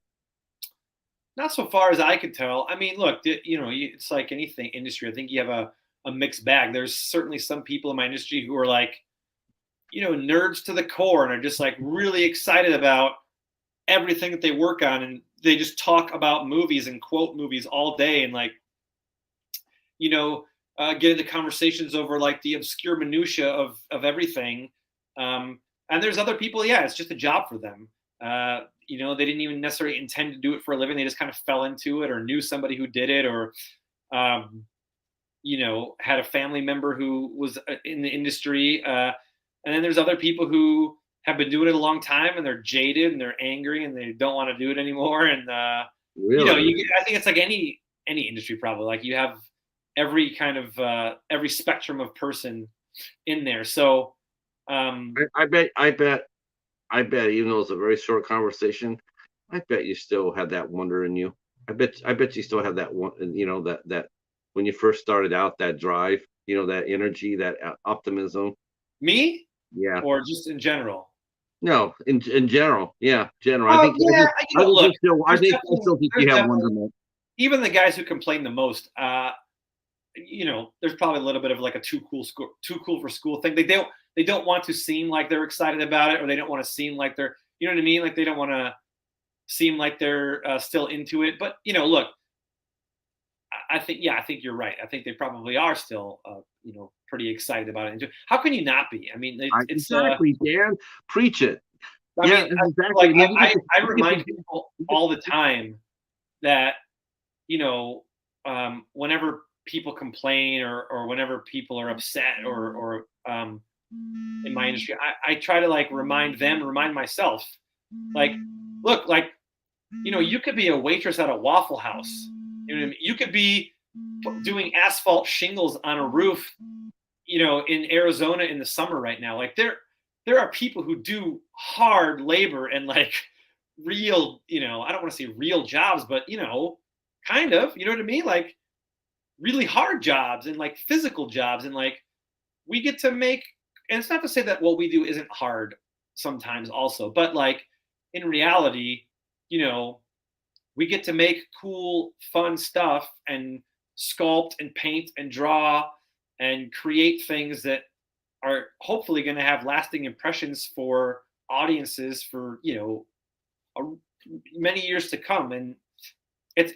Not so far as I could tell. I mean, look, it's like anything industry. I think you have a mixed bag. There's certainly some people in my industry who are like, nerds to the core and are just like really excited about everything that they work on, and they just talk about movies and quote movies all day, and like, get into conversations over like the obscure minutia of everything. And there's other people, yeah, it's just a job for them. They didn't even necessarily intend to do it for a living. They just kind of fell into it, or knew somebody who did it, or had a family member who was in the industry. And then there's other people who have been doing it a long time, and they're jaded and they're angry and they don't want to do it anymore. And really? I think it's like any industry, probably. Like you have every kind of every spectrum of person in there. So I bet, even though it's a very short conversation, I bet you still have that wonder in you. I bet you still have that one, that when you first started out, that drive, that energy, that optimism. Me? Yeah. Or just in general? No, in general, yeah, general. Oh, I think, yeah, I still think you have wonderment. Even the guys who complain the most, there's probably a little bit of like a too cool for school thing. They don't want to seem like they're excited about it, or they don't want to seem like they're, you know what I mean? Like they don't want to seem like they're still into it. But look, I think you're right. I think they probably are still, pretty excited about it. How can you not be? I mean, it's exactly, Dan. Preach it. I mean, exactly. Like, I remind people all the time that, whenever people complain, or whenever people are upset, or in my industry. I try to like remind them, remind myself, like, look, like, you could be a waitress at a Waffle House. You know what I mean? You could be doing asphalt shingles on a roof, in Arizona in the summer right now. Like there are people who do hard labor and like real, I don't want to say real jobs, but kind of, you know what I mean? Like really hard jobs and like physical jobs. And like we get to make, and it's not to say that what we do isn't hard sometimes also, but like in reality, we get to make cool, fun stuff and sculpt and paint and draw and create things that are hopefully going to have lasting impressions for audiences for a, many years to come. And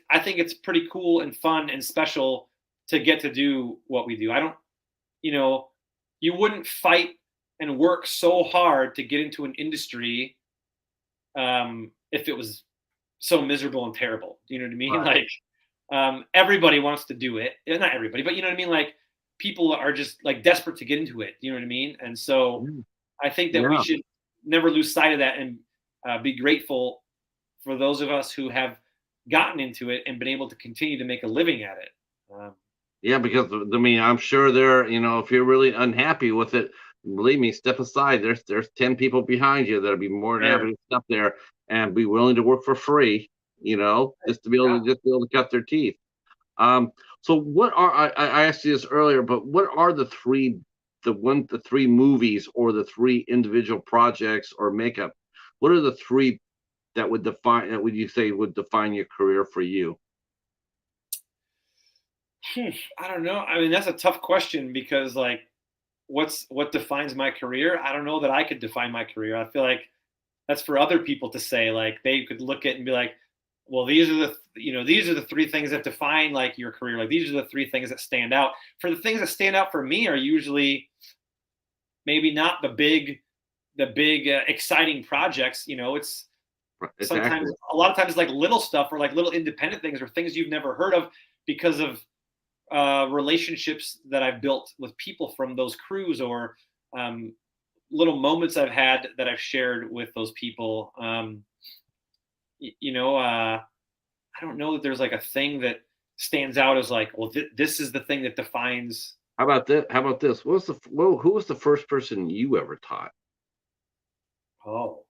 I think it's pretty cool and fun and special to get to do what we do. I don't, you wouldn't fight and work so hard to get into an industry if it was so miserable and terrible. You know what I mean? Right. Like everybody wants to do it. Not everybody, but you know what I mean? Like people are just like desperate to get into it. You know what I mean? And so I think that we Yeah. should never lose sight of that and be grateful for those of us who have gotten into it and been able to continue to make a living at it. Yeah, because I mean, I'm sure there, if you're really unhappy with it, believe me, step aside. There's 10 people behind you that'll be more than Sure. happy to step there and be willing to work for free, just to be able Yeah. to cut their teeth. Um, so what are I asked you this earlier, but what are the three movies or the three individual projects or makeup? What are the three that would you say would define your career for you? I don't know. I mean, that's a tough question because like what defines my career? I don't know that I could define my career. I feel like that's for other people to say. Like they could look at it and be like, well, these are the three things that define like your career. Like these are the three things that stand out. For the things that stand out for me are usually maybe not the big exciting projects. It's sometimes Exactly. a lot of times like little stuff or like little independent things or things you've never heard of because of relationships that I've built with people from those crews or little moments I've had that I've shared with those people. I don't know that there's like a thing that stands out as like, well, this is the thing that defines. How about that? How about this? Who was the first person you ever taught? Oh,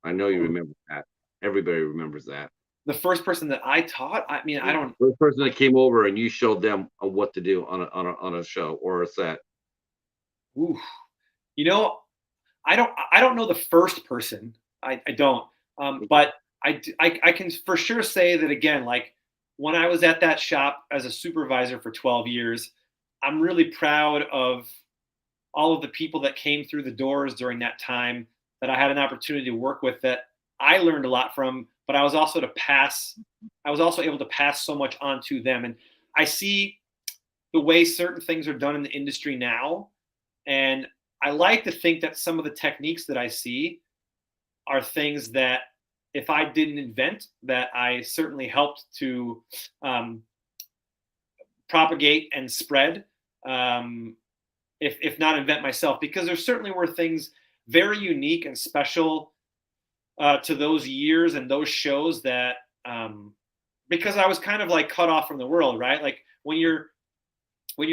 I know you remember that. Everybody remembers that. the first person that I taught. I mean, I Yeah, don't. first person that came over and you showed them what to do on a show or a set. Ooh, you know, I don't know the first person. I don't. But I can for sure say that again. Like when I was at that shop as a supervisor for 12 years, I'm really proud of all of the people that came through the doors during that time that I had an opportunity to work with that I learned a lot from, but I was also able to pass so much on to them. And I see the way certain things are done in the industry now. And I like to think that some of the techniques that I see are things that if I didn't invent, that I certainly helped to um, propagate and spread. If not invent myself, because there certainly were things very unique and special to those years and those shows that because I was kind of like cut off from the world, right? Like when you're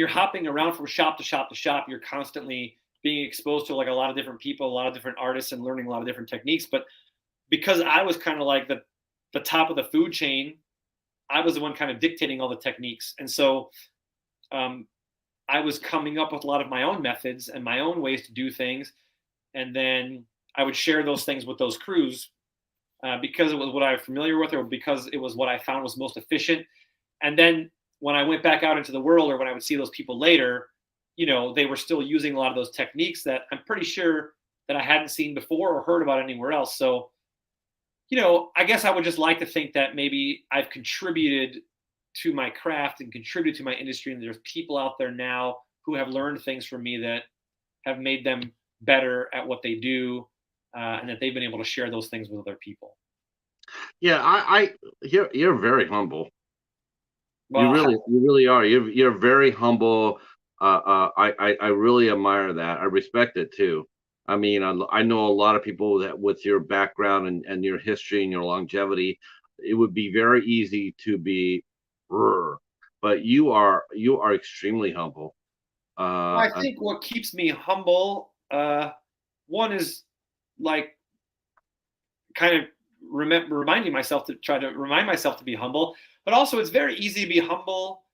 hopping around from shop to shop to shop, you're constantly being exposed to like a lot of different people, a lot of different artists, and learning a lot of different techniques. But because I was kind of like the top of the food chain, I was the one kind of dictating all the techniques, and so um, I was coming up with a lot of my own methods and my own ways to do things, and then I would share those things with those crews because it was what I was familiar with, or because it was what I found was most efficient. And then when I went back out into the world, or when I would see those people later, they were still using a lot of those techniques that I'm pretty sure that I hadn't seen before or heard about anywhere else. So, I guess I would just like to think that maybe I've contributed to my craft and contributed to my industry, and there's people out there now who have learned things from me that have made them better at what they do, and that they've been able to share those things with other people. Yeah, you're very humble. Well, You really are. You're very humble. I really admire that. I respect it too. I mean, I know a lot of people that with your background and your history and your longevity, it would be very easy to be, "Rrr," but you are extremely humble. I And think what keeps me humble, one is like kind of reminding myself to try to remind myself to be humble, but also it's very easy to be humble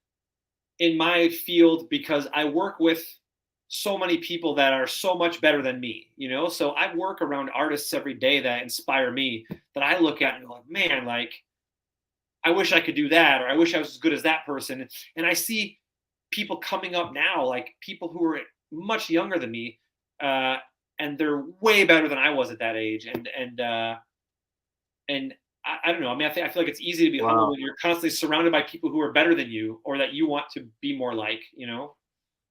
in my field because I work with so many people that are so much better than me, you know? So I work around artists every day that inspire me that I look at and go like, man, like I wish I could do that, or I wish I was as good as that person. And I see people coming up now, like people who are much younger than me, uh, and they're way better than I was at that age. And I don't know. I mean, I feel like it's easy to be humble wow. when you're constantly surrounded by people who are better than you or that you want to be more like, you know?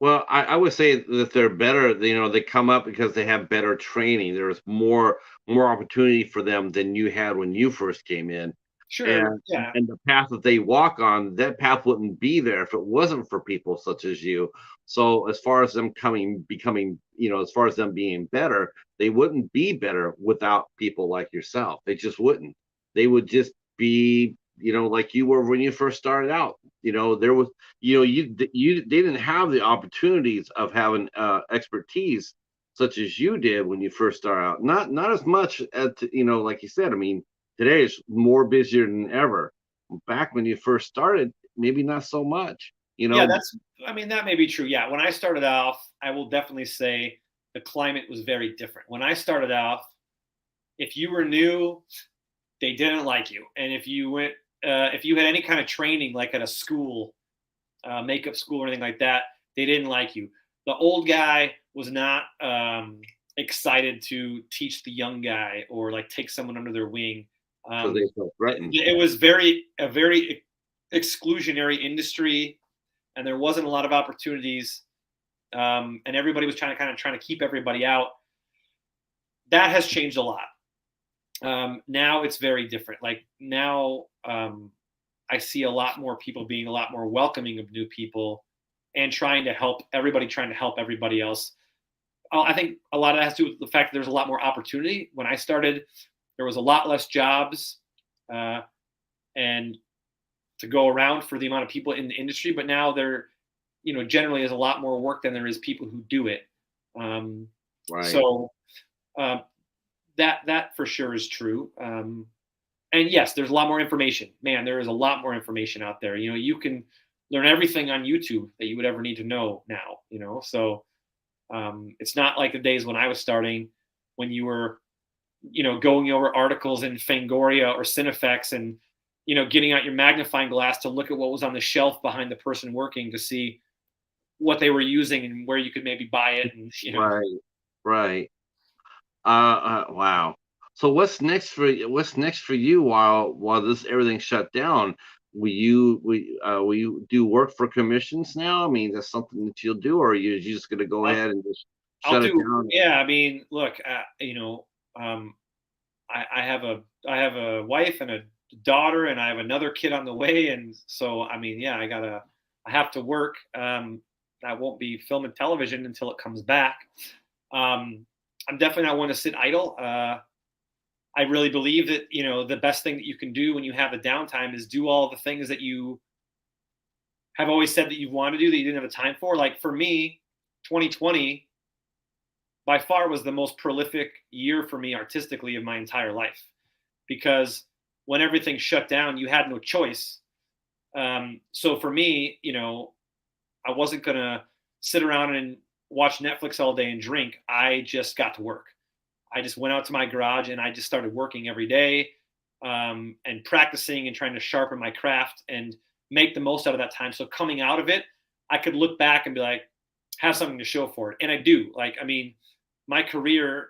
Well, I would say that they're better, they come up because they have better training. There's more opportunity for them than you had when you first came in. Sure. And Yeah. and the path that they walk on, that path wouldn't be there if it wasn't for people such as you. So as far as them becoming, as far as them being better, they wouldn't be better without people like yourself. They just wouldn't. They would just be, like you were when you first started out. There was they didn't have the opportunities of having expertise such as you did when you first started out. Not as much as like you said. I mean, today is more busier than ever. Back when you first started, maybe not so much. Yeah, I mean, that may be true. Yeah. When I started off, I will definitely say the climate was very different. When I started off, if you were new, they didn't like you. And if you had any kind of training, like at a school, makeup school or anything like that, they didn't like you. The old guy was not excited to teach the young guy or like take someone under their wing. Because they felt threatened. It was a very exclusionary industry, and there wasn't a lot of opportunities, and everybody was trying to keep everybody out. That has changed a lot. Now it's very different. Like now, I see a lot more people being a lot more welcoming of new people and trying to help everybody else. I think a lot of that has to do with the fact that there's a lot more opportunity. When I started, there was a lot less jobs uh, and to go around for the amount of people in the industry. But now there, generally is a lot more work than there is people who do it. Um, Right. so uh, that for sure is true. And yes, there's a lot more information. Man, there is a lot more information out there. You can learn everything on YouTube that you would ever need to know now. So it's not like the days when I was starting, when you were, going over articles in Fangoria or Cinefex and getting out your magnifying glass to look at what was on the shelf behind the person working to see what they were using and where you could maybe buy it. And Right. Right. Wow. So what's next for you while this everything shut down? Will you do work for commissions now? I mean, that's something that you'll do, or are you just gonna go I'll, ahead and just I'll shut it do. down? Yeah, I mean, look, um, I have a wife and a daughter, and I have another kid on the way, and so I mean, yeah, I have to work. I won't be film and television until it comes back. Um, I'm definitely not one to sit idle. I really believe that the best thing that you can do when you have the downtime is do all the things that you have always said that you want to do that you didn't have the time for. Like for me, 2020 by far was the most prolific year for me artistically of my entire life because when everything shut down, you had no choice. So for me, I wasn't gonna sit around and watch Netflix all day and drink. I just got to work. I just went out to my garage and I just started working every day and practicing and trying to sharpen my craft and make the most out of that time. So coming out of it, I could look back and be like, have something to show for it. And I do. Like, I mean, my career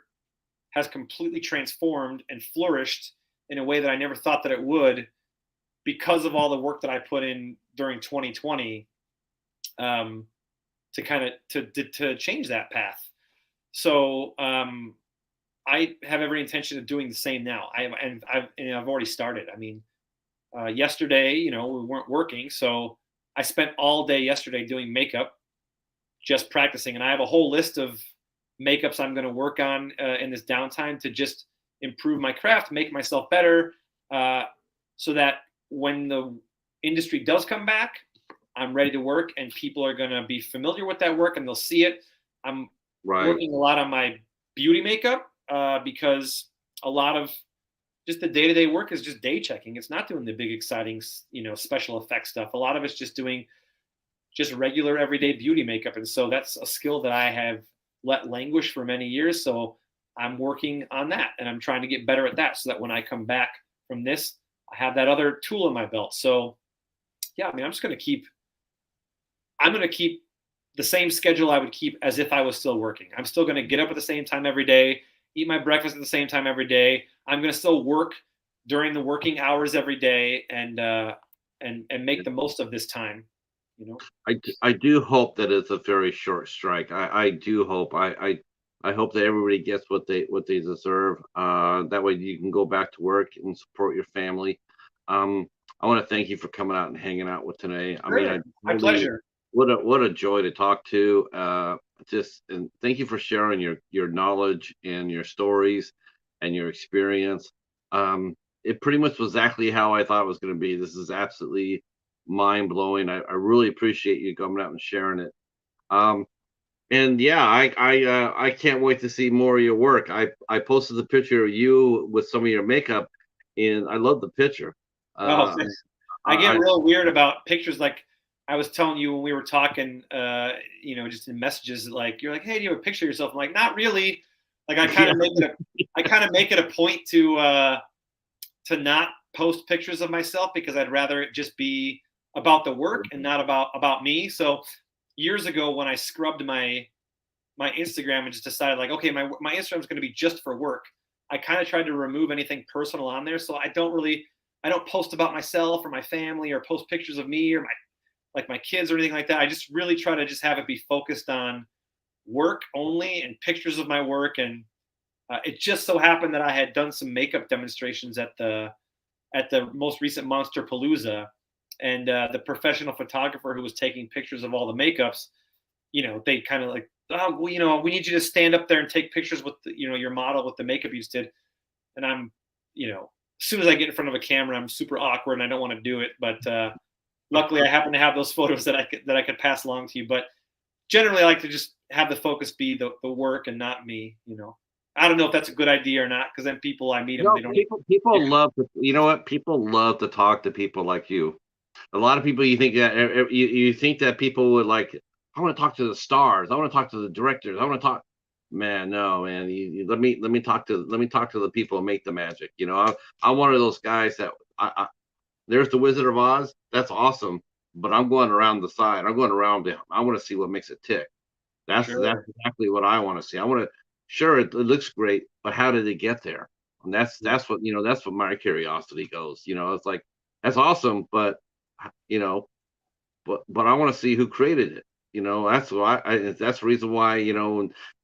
has completely transformed and flourished in a way that I never thought that it would because of all the work that I put in during 2020 to kind of to change that path. So I have every intention of doing the same now. I've already started. I mean, yesterday, we weren't working, so I spent all day yesterday doing makeup, just practicing. And I have a whole list of makeups I'm going to work on in this downtime to just improve my craft, make myself better, so that when the industry does come back, I'm ready to work and people are going to be familiar with that work and they'll see it. I'm working a lot on my beauty makeup because a lot of just the day-to-day work is just day checking. It's not doing the big, exciting, special effects stuff. A lot of it's just doing just regular everyday beauty makeup. And so that's a skill that I have let languish for many years. So I'm working on that and I'm trying to get better at that so that when I come back from this, I have that other tool in my belt. So yeah, I mean, I'm going to keep the same schedule I would keep as if I was still working. I'm still going to get up at the same time every day, eat my breakfast at the same time every day. I'm going to still work during the working hours every day and make the most of this time. I do hope that it's a very short strike. I do hope. I hope that everybody gets what they deserve. That way you can go back to work and support your family. I want to thank you for coming out and hanging out with today. Sure. I mean, my pleasure. What a joy to talk to. And thank you for sharing your knowledge and your stories and your experience. It pretty much was exactly how I thought it was going to be. This is absolutely mind blowing. I really appreciate you coming out and sharing it. And yeah, I can't wait to see more of your work. I posted the picture of you with some of your makeup, and I love the picture. I get real weird about pictures. Like I was telling you when we were talking, just in messages, like you're like, "Hey, do you have a picture of yourself?" I'm like, "Not really." Like I kind of make it a point to not post pictures of myself because I'd rather it just be about the work and not about me. So years ago when I scrubbed my Instagram and just decided like, okay, my Instagram is going to be just for work, I kind of tried to remove anything personal on there. So I don't post about myself or my family or post pictures of me or my kids or anything like that. I just really try to just have it be focused on work only and pictures of my work. And it just so happened that I had done some makeup demonstrations at the most recent Monster Palooza. And the professional photographer who was taking pictures of all the makeups, they kind of like, "Oh, well, we need you to stand up there and take pictures with your model with the makeup you just did." And I'm, as soon as I get in front of a camera, I'm super awkward and I don't want to do it. But luckily, I happen to have those photos that I could pass along to you. But generally, I like to just have the focus be the work and not me. I don't know if that's a good idea or not, because then people I meet them, they don't. People love to, people love to talk to people like you. A lot of people, you think that people would like, I want to talk to the stars, I want to talk to the directors, I want to talk. Man, no, man. Let me talk to the people and make the magic. I'm one of those guys that there's the Wizard of Oz. That's awesome, but I'm going around the side. I'm going around. I want to see what makes it tick. That's exactly what I want to see. I want to. Sure, it looks great, but how did it get there? And that's what my curiosity goes. It's like that's awesome, but but I want to see who created it. That's why that's the reason why,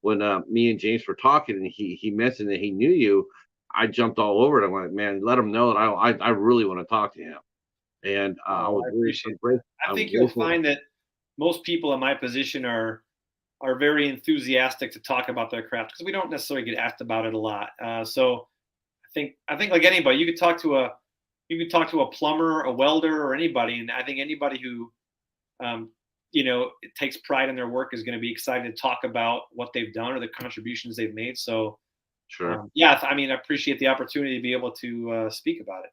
when me and James were talking and he mentioned that he knew you, I jumped all over it. I'm like, man, let him know that I really want to talk to him. And I was appreciate really I think you'll find that most people in my position are very enthusiastic to talk about their craft because we don't necessarily get asked about it a lot. So I think like anybody, you could talk to a plumber, a welder, or anybody, and I think anybody who takes pride in their work is going to be excited to talk about what they've done or the contributions they've made. So sure. I appreciate the opportunity to be able to speak about it.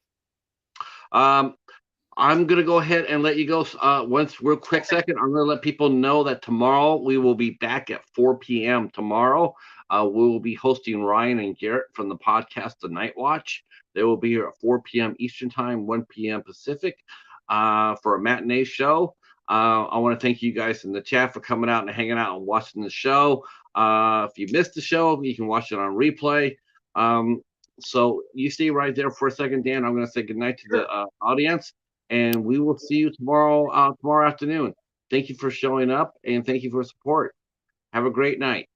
I'm going to go ahead and let you go. Once real quick second, I'm going to let people know that tomorrow we will be back at 4 p.m. tomorrow. We will be hosting Ryan and Garrett from the podcast, The Night Watch. They will be here at 4 p.m. Eastern Time, 1 p.m. Pacific for a matinee show. I want to thank you guys in the chat for coming out and hanging out and watching the show. If you missed the show, you can watch it on replay. So you stay right there for a second, Dan. I'm going to say goodnight to the audience. And we will see you tomorrow afternoon. Thank you for showing up and thank you for support. Have a great night.